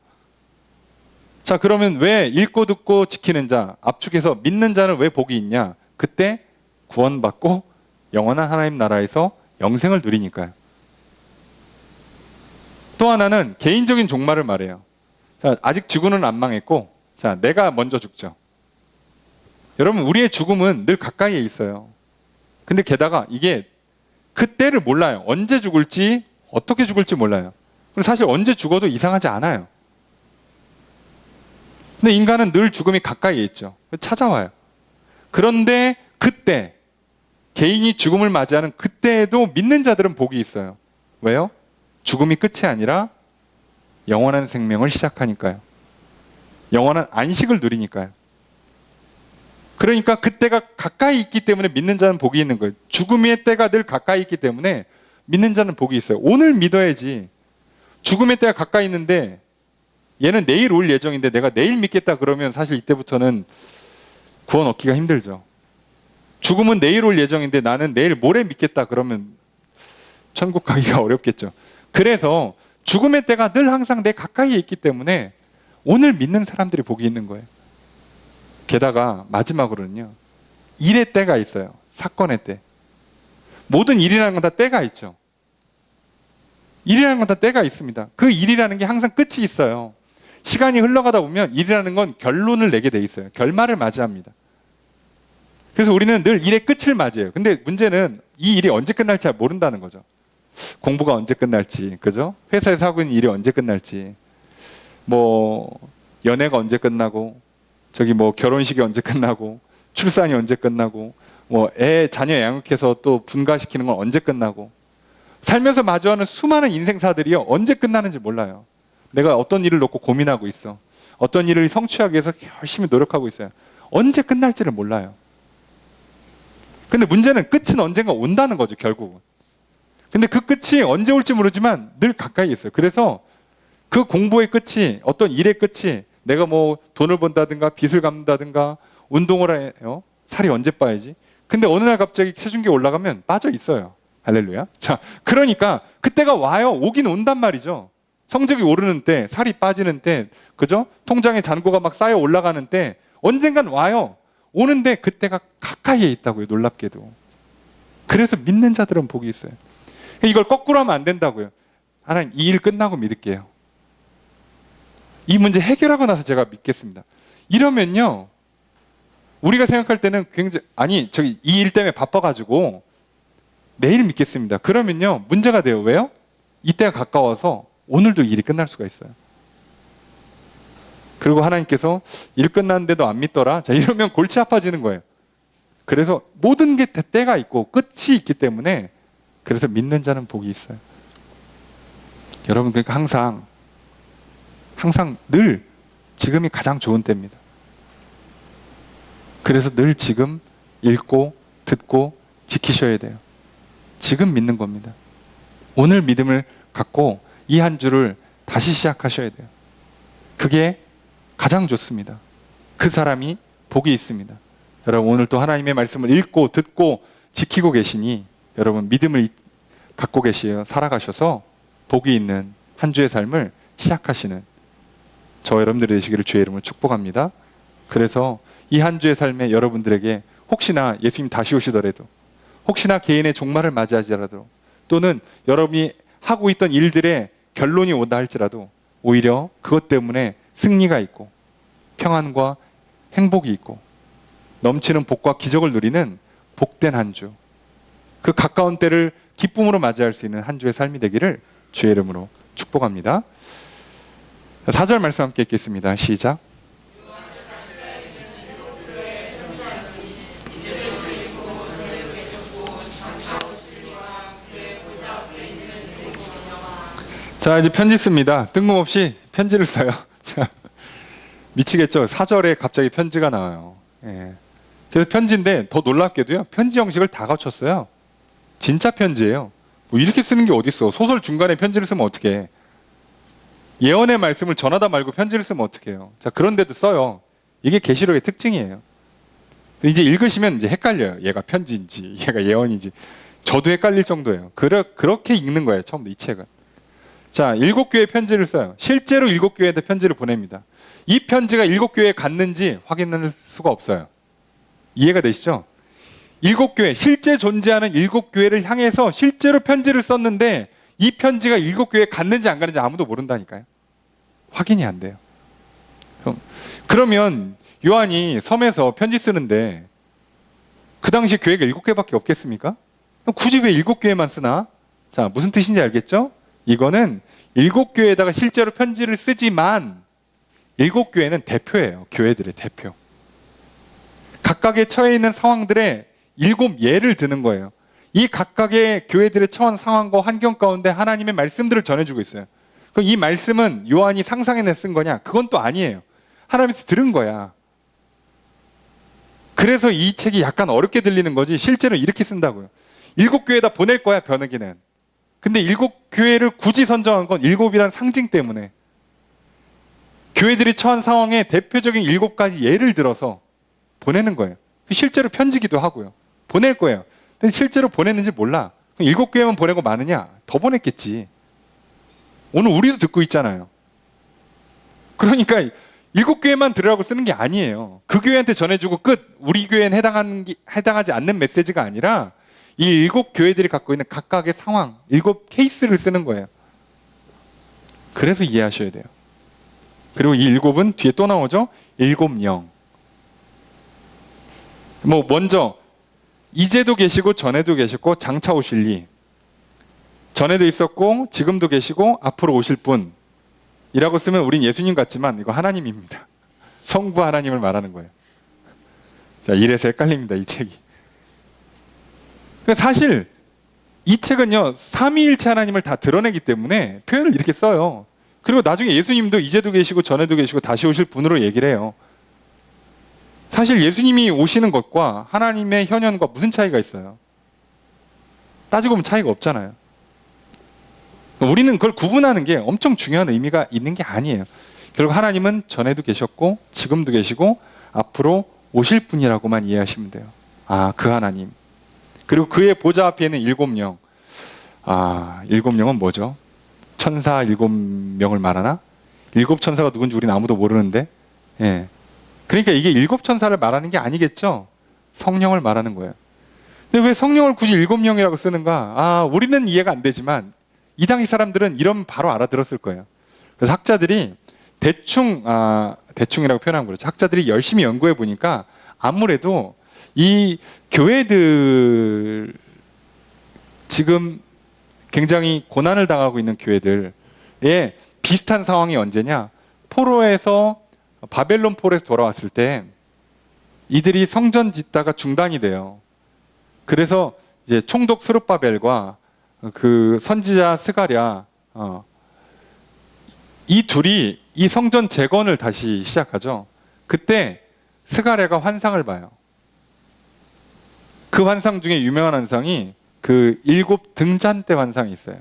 자, 그러면 왜 읽고 듣고 지키는 자, 압축해서 믿는 자는 왜 복이 있냐? 그때 구원받고 영원한 하나님 나라에서 영생을 누리니까요. 또 하나는 개인적인 종말을 말해요. 자, 아직 지구는 안 망했고, 자, 내가 먼저 죽죠. 여러분, 우리의 죽음은 늘 가까이에 있어요. 근데 게다가 이게 그때를 몰라요. 언제 죽을지, 어떻게 죽을지 몰라요. 그리고 사실 언제 죽어도 이상하지 않아요. 근데 인간은 늘 죽음이 가까이에 있죠. 찾아와요. 그런데 그때 개인이 죽음을 맞이하는 그때에도 믿는 자들은 복이 있어요. 왜요? 죽음이 끝이 아니라 영원한 생명을 시작하니까요. 영원한 안식을 누리니까요. 그러니까 그때가 가까이 있기 때문에 믿는 자는 복이 있는 거예요. 죽음의 때가 늘 가까이 있기 때문에 믿는 자는 복이 있어요. 오늘 믿어야지. 죽음의 때가 가까이 있는데 얘는 내일 올 예정인데 내가 내일 믿겠다 그러면 사실 이때부터는 구원 얻기가 힘들죠. 죽음은 내일 올 예정인데 나는 내일 모레 믿겠다 그러면 천국 가기가 어렵겠죠. 그래서 죽음의 때가 늘 항상 내 가까이에 있기 때문에 오늘 믿는 사람들이 복이 있는 거예요. 게다가 마지막으로는요, 일의 때가 있어요. 사건의 때. 모든 일이라는 건 다 때가 있죠. 일이라는 건 다 때가 있습니다. 그 일이라는 게 항상 끝이 있어요. 시간이 흘러가다 보면 일이라는 건 결론을 내게 돼 있어요. 결말을 맞이합니다. 그래서 우리는 늘 일의 끝을 맞이해요. 근데 문제는 이 일이 언제 끝날지 잘 모른다는 거죠. 공부가 언제 끝날지, 그죠? 회사에서 하고 있는 일이 언제 끝날지, 뭐 연애가 언제 끝나고, 저기 뭐 결혼식이 언제 끝나고, 출산이 언제 끝나고, 뭐 자녀 양육해서 또 분가시키는 건 언제 끝나고, 살면서 마주하는 수많은 인생사들이요, 언제 끝나는지 몰라요. 내가 어떤 일을 놓고 고민하고 있어. 어떤 일을 성취하기 위해서 열심히 노력하고 있어요. 언제 끝날지를 몰라요. 근데 문제는 끝은 언젠가 온다는 거죠, 결국은. 근데 그 끝이 언제 올지 모르지만 늘 가까이 있어요. 그래서 그 공부의 끝이, 어떤 일의 끝이, 내가 뭐 돈을 번다든가 빚을 갚는다든가 운동을 해요. 살이 언제 빠야지? 근데 어느 날 갑자기 체중계 올라가면 빠져 있어요. 할렐루야. 자, 그러니까 그때가 와요. 오긴 온단 말이죠. 성적이 오르는 때, 살이 빠지는 때, 그죠? 통장에 잔고가 막 쌓여 올라가는 때 언젠간 와요. 오는데 그때가 가까이에 있다고요. 놀랍게도. 그래서 믿는 자들은 복이 있어요. 이걸 거꾸로 하면 안 된다고요. 하나님, 이 일 끝나고 믿을게요. 이 문제 해결하고 나서 제가 믿겠습니다. 이러면요, 우리가 생각할 때는 굉장히, 아니, 저기 이 일 때문에 바빠가지고 내일 믿겠습니다. 그러면요, 문제가 돼요. 왜요? 이때가 가까워서 오늘도 일이 끝날 수가 있어요. 그리고 하나님께서 일 끝났는데도 안 믿더라? 자, 이러면 골치 아파지는 거예요. 그래서 모든 게 때가 있고 끝이 있기 때문에, 그래서 믿는 자는 복이 있어요. 여러분, 그러니까 항상 늘 지금이 가장 좋은 때입니다. 그래서 늘 지금 읽고 듣고 지키셔야 돼요. 지금 믿는 겁니다. 오늘 믿음을 갖고 이 한 주를 다시 시작하셔야 돼요. 그게 가장 좋습니다. 그 사람이 복이 있습니다. 여러분, 오늘 또 하나님의 말씀을 읽고 듣고 지키고 계시니 여러분, 믿음을 갖고 계시어 살아가셔서 복이 있는 한 주의 삶을 시작하시는 저 여러분들이 되시기를 주의 이름으로 축복합니다. 그래서 이 한 주의 삶에 여러분들에게 혹시나 예수님 다시 오시더라도, 혹시나 개인의 종말을 맞이하지라도, 또는 여러분이 하고 있던 일들의 결론이 온다 할지라도 오히려 그것 때문에 승리가 있고 평안과 행복이 있고 넘치는 복과 기적을 누리는 복된 한 주, 그 가까운 때를 기쁨으로 맞이할 수 있는 한 주의 삶이 되기를 주의 이름으로 축복합니다. 4절 말씀 함께 읽겠습니다. 시작. 자, 이제 편지 씁니다. 뜬금없이 편지를 써요. 자, 미치겠죠? 4절에 갑자기 편지가 나와요. 예. 그래서 편지인데 더 놀랍게도요, 편지 형식을 다 갖췄어요. 진짜 편지예요. 뭐 이렇게 쓰는 게 어딨어. 소설 중간에 편지를 쓰면 어떡해. 예언의 말씀을 전하다 말고 편지를 쓰면 어떡해요. 자, 그런데도 써요. 이게 계시록의 특징이에요. 이제 읽으시면 이제 헷갈려요. 얘가 편지인지 얘가 예언인지. 저도 헷갈릴 정도예요. 그렇게 읽는 거예요. 처음부터 이 책은. 자, 7교회 편지를 써요. 실제로 7교회한테 편지를 보냅니다. 이 편지가 7교회에 갔는지 확인할 수가 없어요. 이해가 되시죠? 7교회, 실제 존재하는 7교회를 향해서 실제로 편지를 썼는데 이 편지가 7교회에 갔는지 안 갔는지 아무도 모른다니까요. 확인이 안 돼요. 그러면 요한이 섬에서 편지 쓰는데 그 당시 교회가 7개밖에 없겠습니까? 굳이 왜 7교회만 쓰나? 자, 무슨 뜻인지 알겠죠? 이거는 7교회에다가 실제로 편지를 쓰지만 7교회는 대표예요. 교회들의 대표. 각각의 처해 있는 상황들의 7예를 드는 거예요. 이 각각의 교회들의 처한 상황과 환경 가운데 하나님의 말씀들을 전해주고 있어요. 그럼 이 말씀은 요한이 상상해내 쓴 거냐? 그건 또 아니에요. 하나님께서 들은 거야. 그래서 이 책이 약간 어렵게 들리는 거지 실제로 이렇게 쓴다고요. 7교회에다 보낼 거야, 변호기는. 근데 7교회를 굳이 선정한 건 7이라는 상징 때문에 교회들이 처한 상황에 대표적인 7가지 예를 들어서 보내는 거예요. 실제로 편지기도 하고요. 보낼 거예요. 근데 실제로 보냈는지 몰라. 7교회만 보내고 마느냐? 더 보냈겠지. 오늘 우리도 듣고 있잖아요. 그러니까 7교회만 들으라고 쓰는 게 아니에요. 그 교회한테 전해주고 끝. 우리 교회는 해당하지 않는 메시지가 아니라 이 7교회들이 갖고 있는 각각의 상황, 7 케이스를 쓰는 거예요. 그래서 이해하셔야 돼요. 그리고 이 7은 뒤에 또 나오죠? 7 영. 먼저 이제도 계시고 전에도 계셨고 장차 오실 이. 전에도 있었고 지금도 계시고 앞으로 오실 분. 이라고 쓰면 우린 예수님 같지만 이거 하나님입니다. 성부 하나님을 말하는 거예요. 자, 이래서 헷갈립니다, 이 책이. 그러니까 사실 이 책은요, 삼위일체 하나님을 다 드러내기 때문에 표현을 이렇게 써요. 그리고 나중에 예수님도 이제도 계시고 전에도 계시고 다시 오실 분으로 얘기를 해요. 사실 예수님이 오시는 것과 하나님의 현현과 무슨 차이가 있어요? 따지고 보면 차이가 없잖아요. 우리는 그걸 구분하는 게 엄청 중요한 의미가 있는 게 아니에요. 결국 하나님은 전에도 계셨고 지금도 계시고 앞으로 오실 분이라고만 이해하시면 돼요. 아, 그 하나님. 그리고 그의 보좌 앞에는 7 영. 아, 7 영은 뭐죠? 천사 7명을 말하나? 7 천사가 누군지 우리는 아무도 모르는데. 예. 그러니까 이게 7 천사를 말하는 게 아니겠죠? 성령을 말하는 거예요. 근데 왜 성령을 굳이 7 영이라고 쓰는가? 아, 우리는 이해가 안 되지만 이 당시 사람들은 이러면 바로 알아들었을 거예요. 그래서 학자들이 대충이라고 표현한 거죠. 학자들이 열심히 연구해 보니까 아무래도 이 교회들, 지금 굉장히 고난을 당하고 있는 교회들의 비슷한 상황이 언제냐? 바벨론 포로에서 돌아왔을 때 이들이 성전 짓다가 중단이 돼요. 그래서 이제 총독 스룹바벨과 그 선지자 스가랴, 이 둘이 이 성전 재건을 다시 시작하죠. 그때 스가랴가 환상을 봐요. 그 환상 중에 유명한 환상이 그 7 등잔대 환상이 있어요.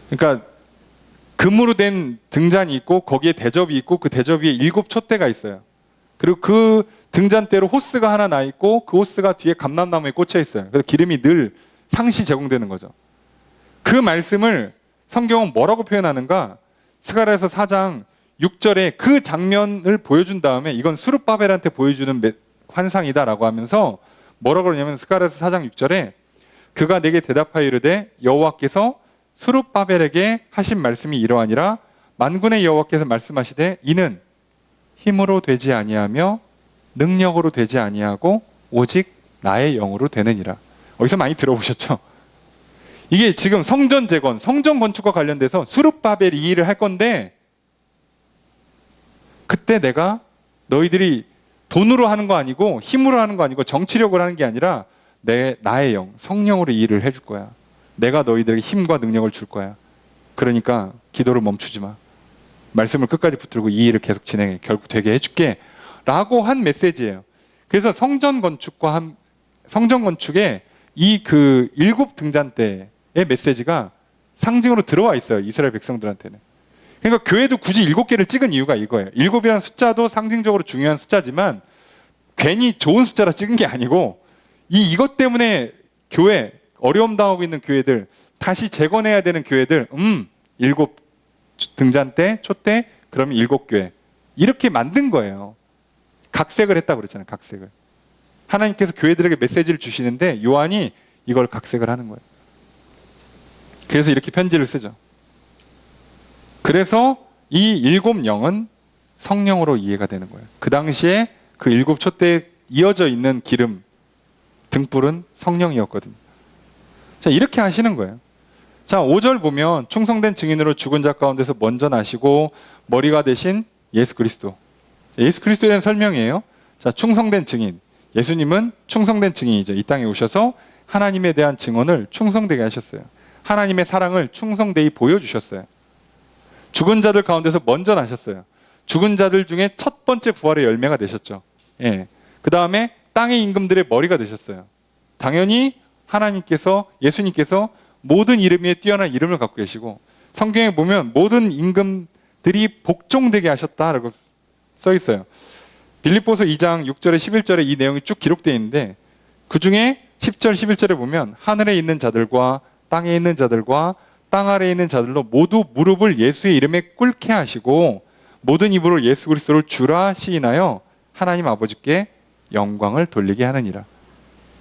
그러니까 금으로 된 등잔이 있고 거기에 대접이 있고 그 대접 위에 7 촛대가 있어요. 그리고 그 등잔대로 호스가 하나 나 있고 그 호스가 뒤에 감람나무에 꽂혀 있어요. 그래서 기름이 늘 상시 제공되는 거죠. 그 말씀을 성경은 뭐라고 표현하는가? 스가랴서 4장 6절에 그 장면을 보여준 다음에 이건 스룹바벨한테 보여주는 환상이다라고 하면서 뭐라고 그러냐면 스가랴서 4장 6절에 그가 내게 대답하여 이르되 여호와께서 스룹바벨에게 하신 말씀이 이러하니라. 만군의 여호와께서 말씀하시되 이는 힘으로 되지 아니하며 능력으로 되지 아니하고 오직 나의 영으로 되느니라. 어디서 많이 들어보셨죠? 이게 지금 성전 재건, 성전 건축과 관련돼서 스룹바벨이 이 일을 할 건데 그때 내가 너희들이 돈으로 하는 거 아니고 힘으로 하는 거 아니고 정치력으로 하는 게 아니라 나의 영, 성령으로 이 일을 해줄 거야. 내가 너희들에게 힘과 능력을 줄 거야. 그러니까 기도를 멈추지 마. 말씀을 끝까지 붙들고 이 일을 계속 진행해. 결국 되게 해줄게. 라고 한 메시지예요. 그래서 성전 건축에 이 그 7 등잔대의 메시지가 상징으로 들어와 있어요. 이스라엘 백성들한테는. 그러니까 교회도 굳이 7개를 찍은 이유가 이거예요. 7이라는 숫자도 상징적으로 중요한 숫자지만 괜히 좋은 숫자라 찍은 게 아니고 이것 때문에 교회, 어려움 당하고 있는 교회들, 다시 재건해야 되는 교회들, 7 등잔대, 촛대, 그러면 7교회. 이렇게 만든 거예요. 각색을 했다고 그랬잖아요. 각색을. 하나님께서 교회들에게 메시지를 주시는데 요한이 이걸 각색을 하는 거예요. 그래서 이렇게 편지를 쓰죠. 그래서 이 7 영은 성령으로 이해가 되는 거예요. 그 당시에 그 7 촛대에 이어져 있는 기름, 등불은 성령이었거든요. 자, 이렇게 하시는 거예요. 자, 5절 보면 충성된 증인으로 죽은 자 가운데서 먼저 나시고 머리가 되신 예수 그리스도. 예수 그리스도에 대한 설명이에요. 자, 충성된 증인. 예수님은 충성된 증인이죠. 이 땅에 오셔서 하나님에 대한 증언을 충성되게 하셨어요. 하나님의 사랑을 충성되이 보여주셨어요. 죽은 자들 가운데서 먼저 나셨어요. 죽은 자들 중에 첫 번째 부활의 열매가 되셨죠. 예. 그 다음에 땅의 임금들의 머리가 되셨어요. 당연히 예수님께서 모든 이름 위에 뛰어난 이름을 갖고 계시고 성경에 보면 모든 임금들이 복종되게 하셨다라고 써 있어요. 빌립보서 2장 6절에 11절에 이 내용이 쭉 기록되어 있는데 그 중에 10절, 11절에 보면 하늘에 있는 자들과 땅에 있는 자들과 땅 아래에 있는 자들로 모두 무릎을 예수의 이름에 꿇게 하시고 모든 입으로 예수 그리스도를 주라 시인하여 하나님 아버지께 영광을 돌리게 하느니라.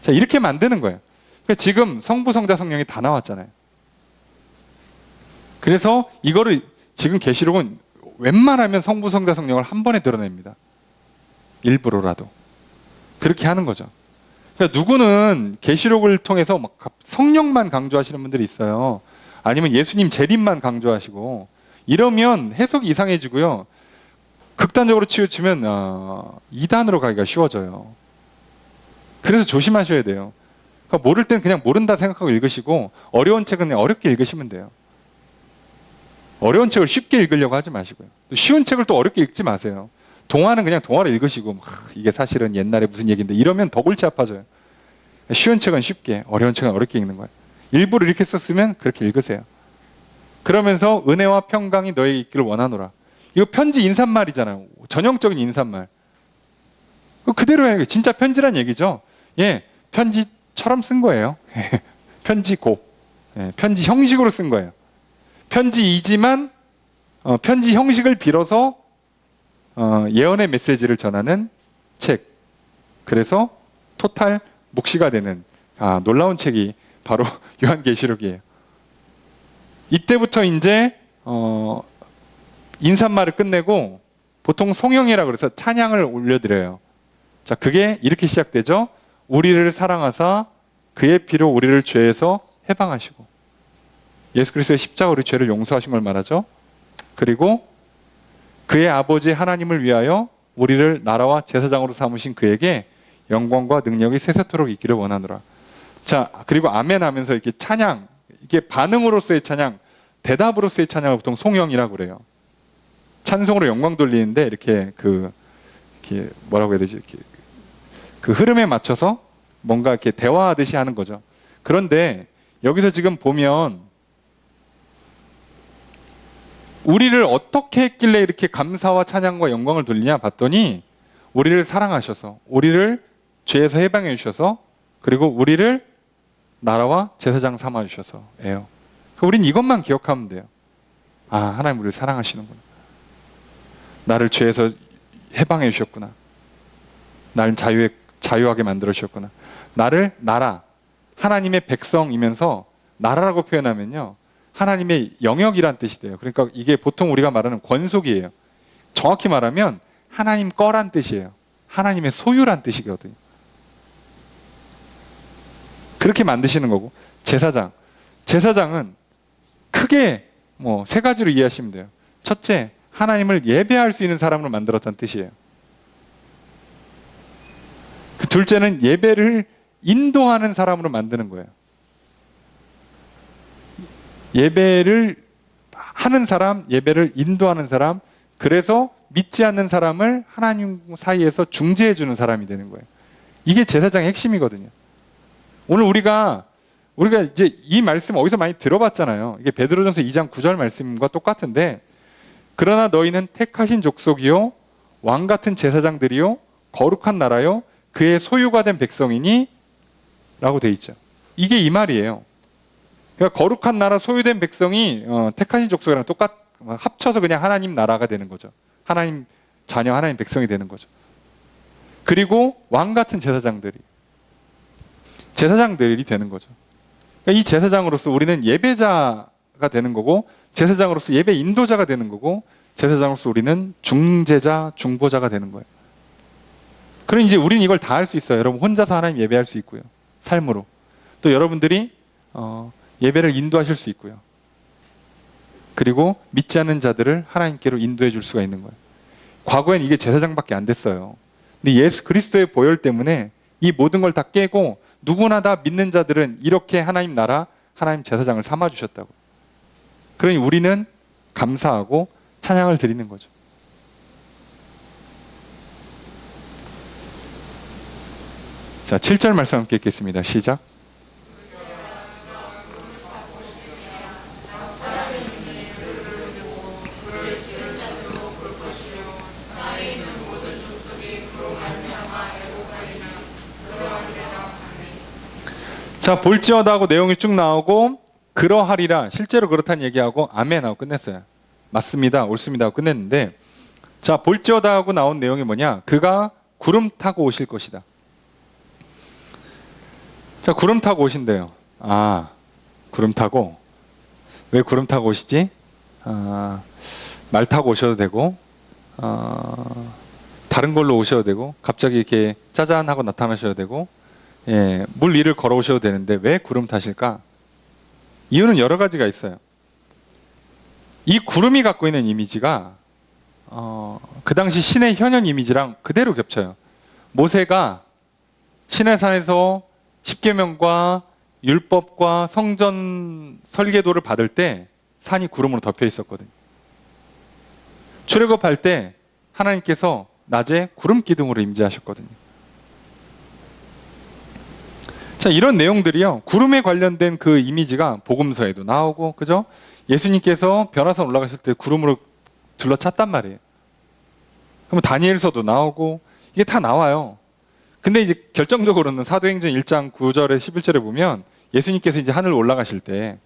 자, 이렇게 만드는 거예요. 그러니까 지금 성부, 성자, 성령이 다 나왔잖아요. 그래서 이거를 지금 계시록은 웬만하면 성부, 성자, 성령을 한 번에 드러냅니다. 일부러라도. 그렇게 하는 거죠. 그러니까 누구는 계시록을 통해서 막 성령만 강조하시는 분들이 있어요. 아니면 예수님 재림만 강조하시고 이러면 해석이 이상해지고요. 극단적으로 치우치면 이단으로 가기가 쉬워져요. 그래서 조심하셔야 돼요. 그러니까 모를 땐 그냥 모른다 생각하고 읽으시고 어려운 책은 그냥 어렵게 읽으시면 돼요. 어려운 책을 쉽게 읽으려고 하지 마시고요. 또 쉬운 책을 또 어렵게 읽지 마세요. 동화는 그냥 동화를 읽으시고 이게 사실은 옛날에 무슨 얘기인데 이러면 더 골치 아파져요. 쉬운 책은 쉽게, 어려운 책은 어렵게 읽는 거예요. 일부러 이렇게 썼으면 그렇게 읽으세요. 그러면서 은혜와 평강이 너에게 있기를 원하노라. 이거 편지 인사말이잖아요. 전형적인 인사말. 그대로 해요. 진짜 편지란 얘기죠. 예, 편지처럼 쓴 거예요. 편지고. 예, 편지 형식으로 쓴 거예요. 편지이지만 편지 형식을 빌어서 예언의 메시지를 전하는 책. 그래서 토탈 묵시가 되는 놀라운 책이 바로 요한계시록이에요. 이때부터 이제 인사말을 끝내고 보통 송영이라 그래서 찬양을 올려드려요. 자, 그게 이렇게 시작되죠. 우리를 사랑하사 그의 피로 우리를 죄에서 해방하시고, 예수 그리스도의 십자가 우리 죄를 용서하신 걸 말하죠. 그리고 그의 아버지 하나님을 위하여 우리를 나라와 제사장으로 삼으신 그에게 영광과 능력이 세세토록 있기를 원하노라. 자, 그리고 아멘 하면서 이렇게 찬양, 이게 반응으로서의 찬양, 대답으로서의 찬양을 보통 송영이라고 그래요. 찬송으로 영광 돌리는데 이렇게 이렇게 뭐라고 해야 되지? 이렇게 그 흐름에 맞춰서 뭔가 이렇게 대화하듯이 하는 거죠. 그런데 여기서 지금 보면 우리를 어떻게 했길래 이렇게 감사와 찬양과 영광을 돌리냐 봤더니 우리를 사랑하셔서, 우리를 죄에서 해방해 주셔서, 그리고 우리를 나라와 제사장 삼아 주셔서예요. 우린 이것만 기억하면 돼요. 하나님 우리를 사랑하시는구나. 나를 죄에서 해방해 주셨구나. 나를 자유하게 만들어 주셨구나. 나를 나라, 하나님의 백성이면서 나라라고 표현하면요, 하나님의 영역이란 뜻이 돼요. 그러니까 이게 보통 우리가 말하는 권속이에요. 정확히 말하면 하나님 거란 뜻이에요. 하나님의 소유란 뜻이거든요. 그렇게 만드시는 거고, 제사장은 크게 세 가지로 이해하시면 돼요. 첫째, 하나님을 예배할 수 있는 사람으로 만들었다는 뜻이에요. 둘째는 예배를 인도하는 사람으로 만드는 거예요. 예배를 하는 사람, 예배를 인도하는 사람, 그래서 믿지 않는 사람을 하나님 사이에서 중재해 주는 사람이 되는 거예요. 이게 제사장의 핵심이거든요. 오늘 우리가 이제 이 말씀 어디서 많이 들어봤잖아요. 이게 베드로전서 2장 9절 말씀과 똑같은데, 그러나 너희는 택하신 족속이요 왕 같은 제사장들이요 거룩한 나라요 그의 소유가 된 백성이니 라고 돼 있죠. 이게 이 말이에요. 그러니까 거룩한 나라, 소유된 백성이 택하신 족속이랑 합쳐서 그냥 하나님 나라가 되는 거죠. 하나님 자녀, 하나님 백성이 되는 거죠. 그리고 왕 같은 제사장들이 되는 거죠. 그러니까 이 제사장으로서 우리는 예배자가 되는 거고, 제사장으로서 예배 인도자가 되는 거고, 제사장으로서 우리는 중재자, 중보자가 되는 거예요. 그럼 이제 우리는 이걸 다 할 수 있어요. 여러분 혼자서 하나님 예배할 수 있고요. 삶으로. 또 여러분들이 예배를 인도하실 수 있고요. 그리고 믿지 않는 자들을 하나님께로 인도해 줄 수가 있는 거예요. 과거엔 이게 제사장밖에 안 됐어요. 근데 예수 그리스도의 보혈 때문에 이 모든 걸 다 깨고 누구나 다 믿는 자들은 이렇게 하나님 나라, 하나님 제사장을 삼아 주셨다고. 그러니 우리는 감사하고 찬양을 드리는 거죠. 자, 7절 말씀 함께 읽겠습니다. 시작. 자, 볼지어다 하고 내용이 쭉 나오고 그러하리라, 실제로 그렇다는 얘기하고 아멘 하고 끝냈어요. 맞습니다, 옳습니다 하고 끝냈는데, 자, 볼지어다 하고 나온 내용이 뭐냐? 그가 구름 타고 오실 것이다. 자, 구름 타고 오신대요. 아, 구름 타고. 왜 구름 타고 오시지? 말 타고 오셔도 되고, 다른 걸로 오셔도 되고, 갑자기 이렇게 짜잔 하고 나타나셔도 되고, 예, 물 위를 걸어오셔도 되는데 왜 구름 타실까? 이유는 여러 가지가 있어요. 이 구름이 갖고 있는 이미지가 그 당시 신의 현현 이미지랑 그대로 겹쳐요. 모세가 시내산에서 십계명과 율법과 성전 설계도를 받을 때 산이 구름으로 덮여 있었거든요. 출애굽할 때 하나님께서 낮에 구름 기둥으로 임재하셨거든요. 자, 이런 내용들이요, 구름에 관련된 그 이미지가 복음서에도 나오고, 그죠? 예수님께서 변화산 올라가실 때 구름으로 둘러찼단 말이에요. 그러면 다니엘서도 나오고, 이게 다 나와요. 근데 이제 결정적으로는 사도행전 1장 9절에 11절에 보면 예수님께서 이제 하늘 올라가실 때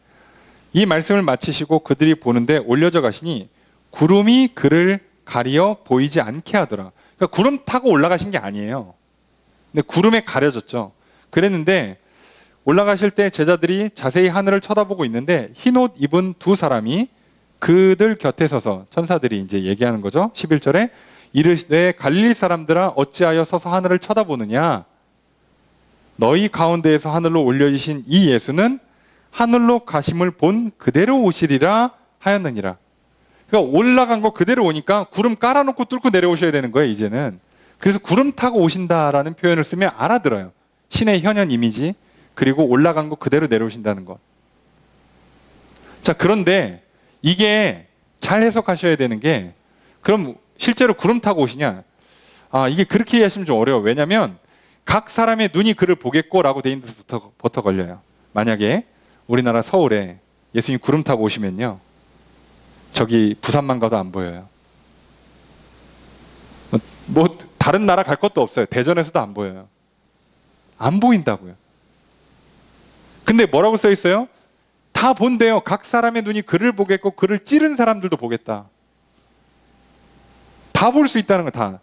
이 말씀을 마치시고 그들이 보는데 올려져 가시니 구름이 그를 가리어 보이지 않게 하더라. 그러니까 구름 타고 올라가신 게 아니에요. 근데 구름에 가려졌죠. 그랬는데 올라가실 때 제자들이 자세히 하늘을 쳐다보고 있는데 흰 옷 입은 두 사람이 그들 곁에 서서, 천사들이 이제 얘기하는 거죠. 11절에 이르시되 갈릴리 사람들아 어찌하여 서서 하늘을 쳐다보느냐? 너희 가운데에서 하늘로 올려지신 이 예수는 하늘로 가심을 본 그대로 오시리라 하였느니라. 그러니까 올라간 거 그대로 오니까 구름 깔아놓고 뚫고 내려오셔야 되는 거예요, 이제는. 그래서 구름 타고 오신다라는 표현을 쓰면 알아들어요. 신의 현현 이미지, 그리고 올라간 거 그대로 내려오신다는 것. 자, 그런데 이게 잘 해석하셔야 되는 게, 그럼 실제로 구름 타고 오시냐? 이게 그렇게 이해하시면 좀 어려워. 왜냐하면 각 사람의 눈이 그를 보겠고라고 돼 있는 데서부터 걸려요. 만약에 우리나라 서울에 예수님 구름 타고 오시면요, 저기 부산만 가도 안 보여요. 뭐 다른 나라 갈 것도 없어요. 대전에서도 안 보여요. 안 보인다고요. 근데 뭐라고 써 있어요? 다 본대요. 각 사람의 눈이 그를 보겠고 그를 찌른 사람들도 보겠다. 다 볼 수 있다는 거, 다.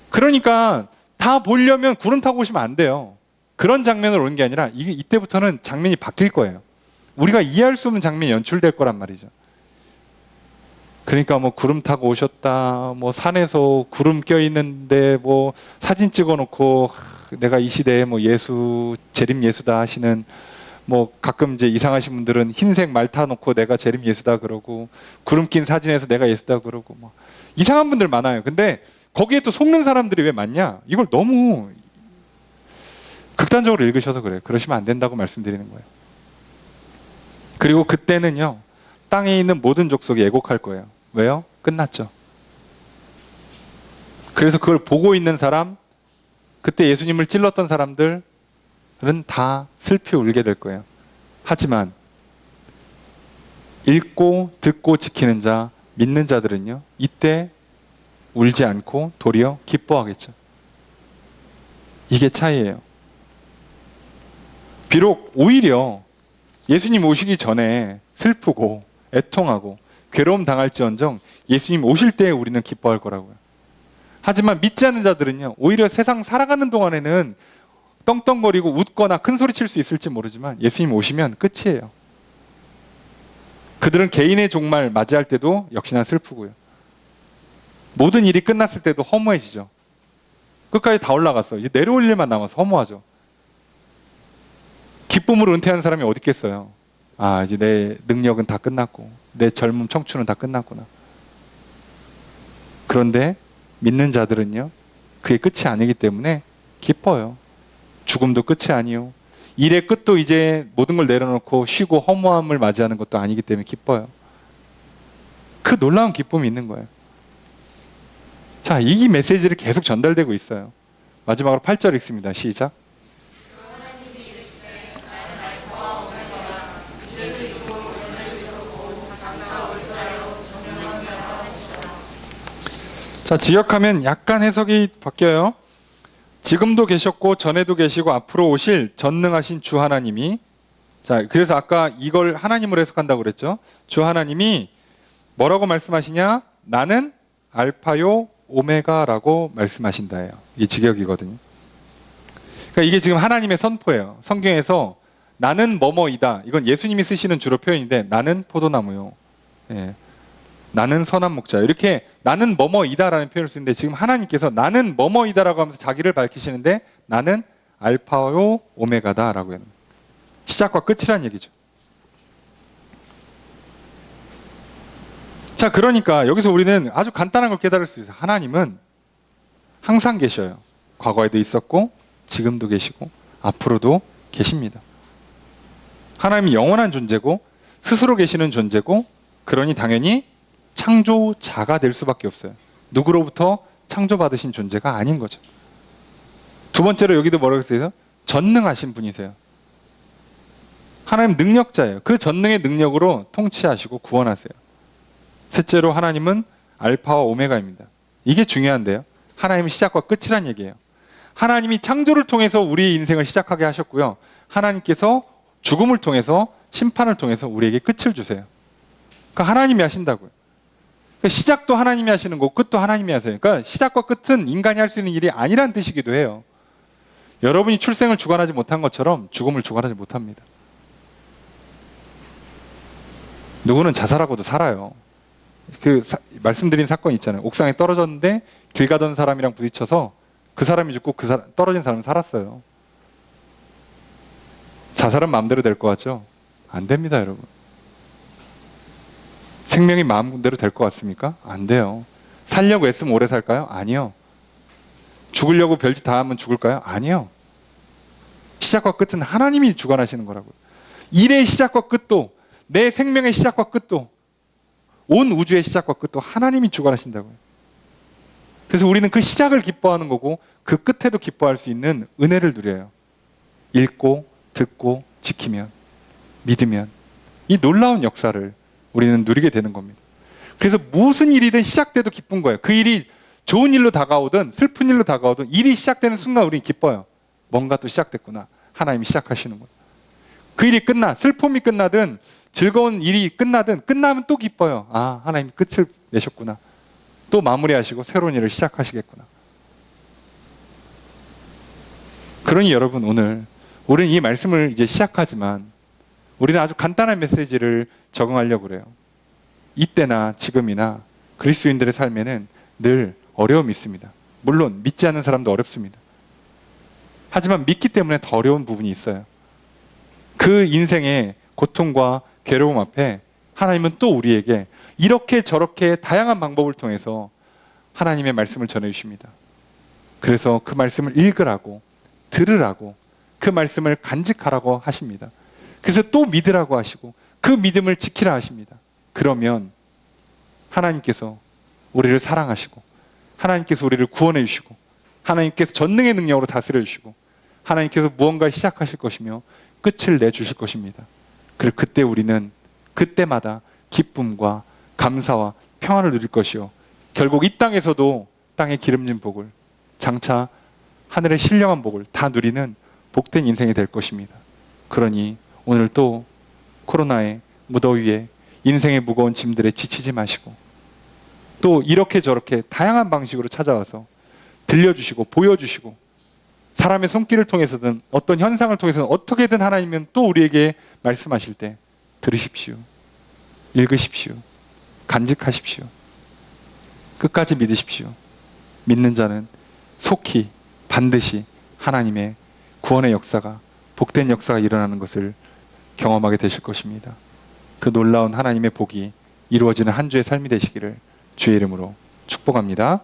그러니까 다 보려면 구름 타고 오시면 안 돼요. 그런 장면으로 오는 게 아니라 이때부터는 장면이 바뀔 거예요. 우리가 이해할 수 없는 장면이 연출될 거란 말이죠. 그러니까 뭐 구름 타고 오셨다, 뭐 산에서 구름 껴있는데 뭐 사진 찍어놓고 내가 이 시대에 뭐 예수, 재림 예수다 하시는, 뭐 가끔 이제 이상하신 분들은 흰색 말 타놓고 내가 재림 예수다 그러고, 구름 낀 사진에서 내가 예수다 그러고, 뭐 이상한 분들 많아요. 근데 거기에 또 속는 사람들이 왜 많냐? 이걸 너무 극단적으로 읽으셔서 그래요. 그러시면 안 된다고 말씀드리는 거예요. 그리고 그때는요, 땅에 있는 모든 족속이 애곡할 거예요. 왜요? 끝났죠. 그래서 그걸 보고 있는 사람, 그때 예수님을 찔렀던 사람들은 다 슬피 울게 될 거예요. 하지만 읽고 듣고 지키는 자, 믿는 자들은요, 이때 울지 않고 도리어 기뻐하겠죠. 이게 차이예요. 비록 오히려 예수님 오시기 전에 슬프고 애통하고 괴로움 당할지언정 예수님 오실 때 우리는 기뻐할 거라고요. 하지만 믿지 않는 자들은요, 오히려 세상 살아가는 동안에는 떵떵거리고 웃거나 큰 소리 칠 수 있을지 모르지만 예수님 오시면 끝이에요. 그들은 개인의 종말 맞이할 때도 역시나 슬프고요. 모든 일이 끝났을 때도 허무해지죠. 끝까지 다 올라갔어. 이제 내려올 일만 남아서 허무하죠. 기쁨으로 은퇴하는 사람이 어디 있겠어요. 이제 내 능력은 다 끝났고 내 젊음 청춘은 다 끝났구나. 그런데 믿는 자들은요, 그게 끝이 아니기 때문에 기뻐요. 죽음도 끝이 아니요, 일의 끝도 이제 모든 걸 내려놓고 쉬고 허무함을 맞이하는 것도 아니기 때문에 기뻐요. 그 놀라운 기쁨이 있는 거예요. 자, 이 메시지를 계속 전달되고 있어요. 마지막으로 8절 읽습니다. 시작. 자, 지역하면 약간 해석이 바뀌어요. 지금도 계셨고 전에도 계시고 앞으로 오실 전능하신 주 하나님이, 자, 그래서 아까 이걸 하나님으로 해석한다고 그랬죠. 주 하나님이 뭐라고 말씀하시냐? 나는 알파요 오메가라고 말씀하신다예요. 이게 직역이거든요. 그러니까 이게 지금 하나님의 선포예요. 성경에서 나는 뭐뭐이다. 이건 예수님이 쓰시는 주로 표현인데, 나는 포도나무요. 예. 나는 선한 목자. 이렇게 나는 뭐뭐이다라는 표현을 쓰는데, 지금 하나님께서 나는 뭐뭐이다라고 하면서 자기를 밝히시는데, 나는 알파요 오메가다라고 해요. 시작과 끝이란 얘기죠. 자, 그러니까 여기서 우리는 아주 간단한 걸 깨달을 수 있어요. 하나님은 항상 계셔요. 과거에도 있었고 지금도 계시고 앞으로도 계십니다. 하나님이 영원한 존재고 스스로 계시는 존재고, 그러니 당연히 창조자가 될 수밖에 없어요. 누구로부터 창조받으신 존재가 아닌 거죠. 두 번째로 여기도 뭐라고 했어요? 전능하신 분이세요. 하나님 능력자예요. 그 전능의 능력으로 통치하시고 구원하세요. 셋째로 하나님은 알파와 오메가입니다. 이게 중요한데요. 하나님은 시작과 끝이란 얘기예요. 하나님이 창조를 통해서 우리의 인생을 시작하게 하셨고요. 하나님께서 죽음을 통해서, 심판을 통해서 우리에게 끝을 주세요. 그러니까 하나님이 하신다고요. 그러니까 시작도 하나님이 하시는 거고 끝도 하나님이 하세요. 그러니까 시작과 끝은 인간이 할 수 있는 일이 아니란 뜻이기도 해요. 여러분이 출생을 주관하지 못한 것처럼 죽음을 주관하지 못합니다. 누구는 자살하고도 살아요. 말씀드린 사건 있잖아요. 옥상에 떨어졌는데 길 가던 사람이랑 부딪혀서 그 사람이 죽고 떨어진 사람은 살았어요. 자살은 마음대로 될 것 같죠? 안 됩니다, 여러분. 생명이 마음대로 될 것 같습니까? 안 돼요. 살려고 애쓰면 오래 살까요? 아니요. 죽으려고 별짓 다 하면 죽을까요? 아니요. 시작과 끝은 하나님이 주관하시는 거라고요. 일의 시작과 끝도, 내 생명의 시작과 끝도, 온 우주의 시작과 끝도 하나님이 주관하신다고요. 그래서 우리는 그 시작을 기뻐하는 거고 그 끝에도 기뻐할 수 있는 은혜를 누려요. 읽고 듣고 지키면, 믿으면 이 놀라운 역사를 우리는 누리게 되는 겁니다. 그래서 무슨 일이든 시작돼도 기쁜 거예요. 그 일이 좋은 일로 다가오든 슬픈 일로 다가오든 일이 시작되는 순간 우리는 기뻐요. 뭔가 또 시작됐구나. 하나님이 시작하시는 거예요. 그 일이 슬픔이 끝나든 즐거운 일이 끝나면 또 기뻐요. 아, 하나님이 끝을 내셨구나. 또 마무리하시고 새로운 일을 시작하시겠구나. 그러니 여러분, 오늘 우리는 이 말씀을 이제 시작하지만 우리는 아주 간단한 메시지를 적응하려고 그래요. 이때나 지금이나 그리스도인들의 삶에는 늘 어려움이 있습니다. 물론 믿지 않는 사람도 어렵습니다. 하지만 믿기 때문에 더 어려운 부분이 있어요. 그 인생의 고통과 괴로움 앞에 하나님은 또 우리에게 이렇게 저렇게 다양한 방법을 통해서 하나님의 말씀을 전해주십니다. 그래서 그 말씀을 읽으라고, 들으라고, 그 말씀을 간직하라고 하십니다. 그래서 또 믿으라고 하시고 그 믿음을 지키라 하십니다. 그러면 하나님께서 우리를 사랑하시고 하나님께서 우리를 구원해 주시고 하나님께서 전능의 능력으로 다스려 주시고 하나님께서 무언가를 시작하실 것이며 끝을 내주실 것입니다. 그리고 그때 우리는 그때마다 기쁨과 감사와 평안을 누릴 것이요, 결국 이 땅에서도 땅의 기름진 복을, 장차 하늘의 신령한 복을 다 누리는 복된 인생이 될 것입니다. 그러니 오늘 또 코로나의 무더위에 인생의 무거운 짐들에 지치지 마시고 또 이렇게 저렇게 다양한 방식으로 찾아와서 들려주시고 보여주시고 사람의 손길을 통해서든 어떤 현상을 통해서든 어떻게든 하나님은 또 우리에게 말씀하실 때 들으십시오. 읽으십시오. 간직하십시오. 끝까지 믿으십시오. 믿는 자는 속히 반드시 하나님의 구원의 역사가, 복된 역사가 일어나는 것을 경험하게 되실 것입니다. 그 놀라운 하나님의 복이 이루어지는 한 주의 삶이 되시기를 주의 이름으로 축복합니다.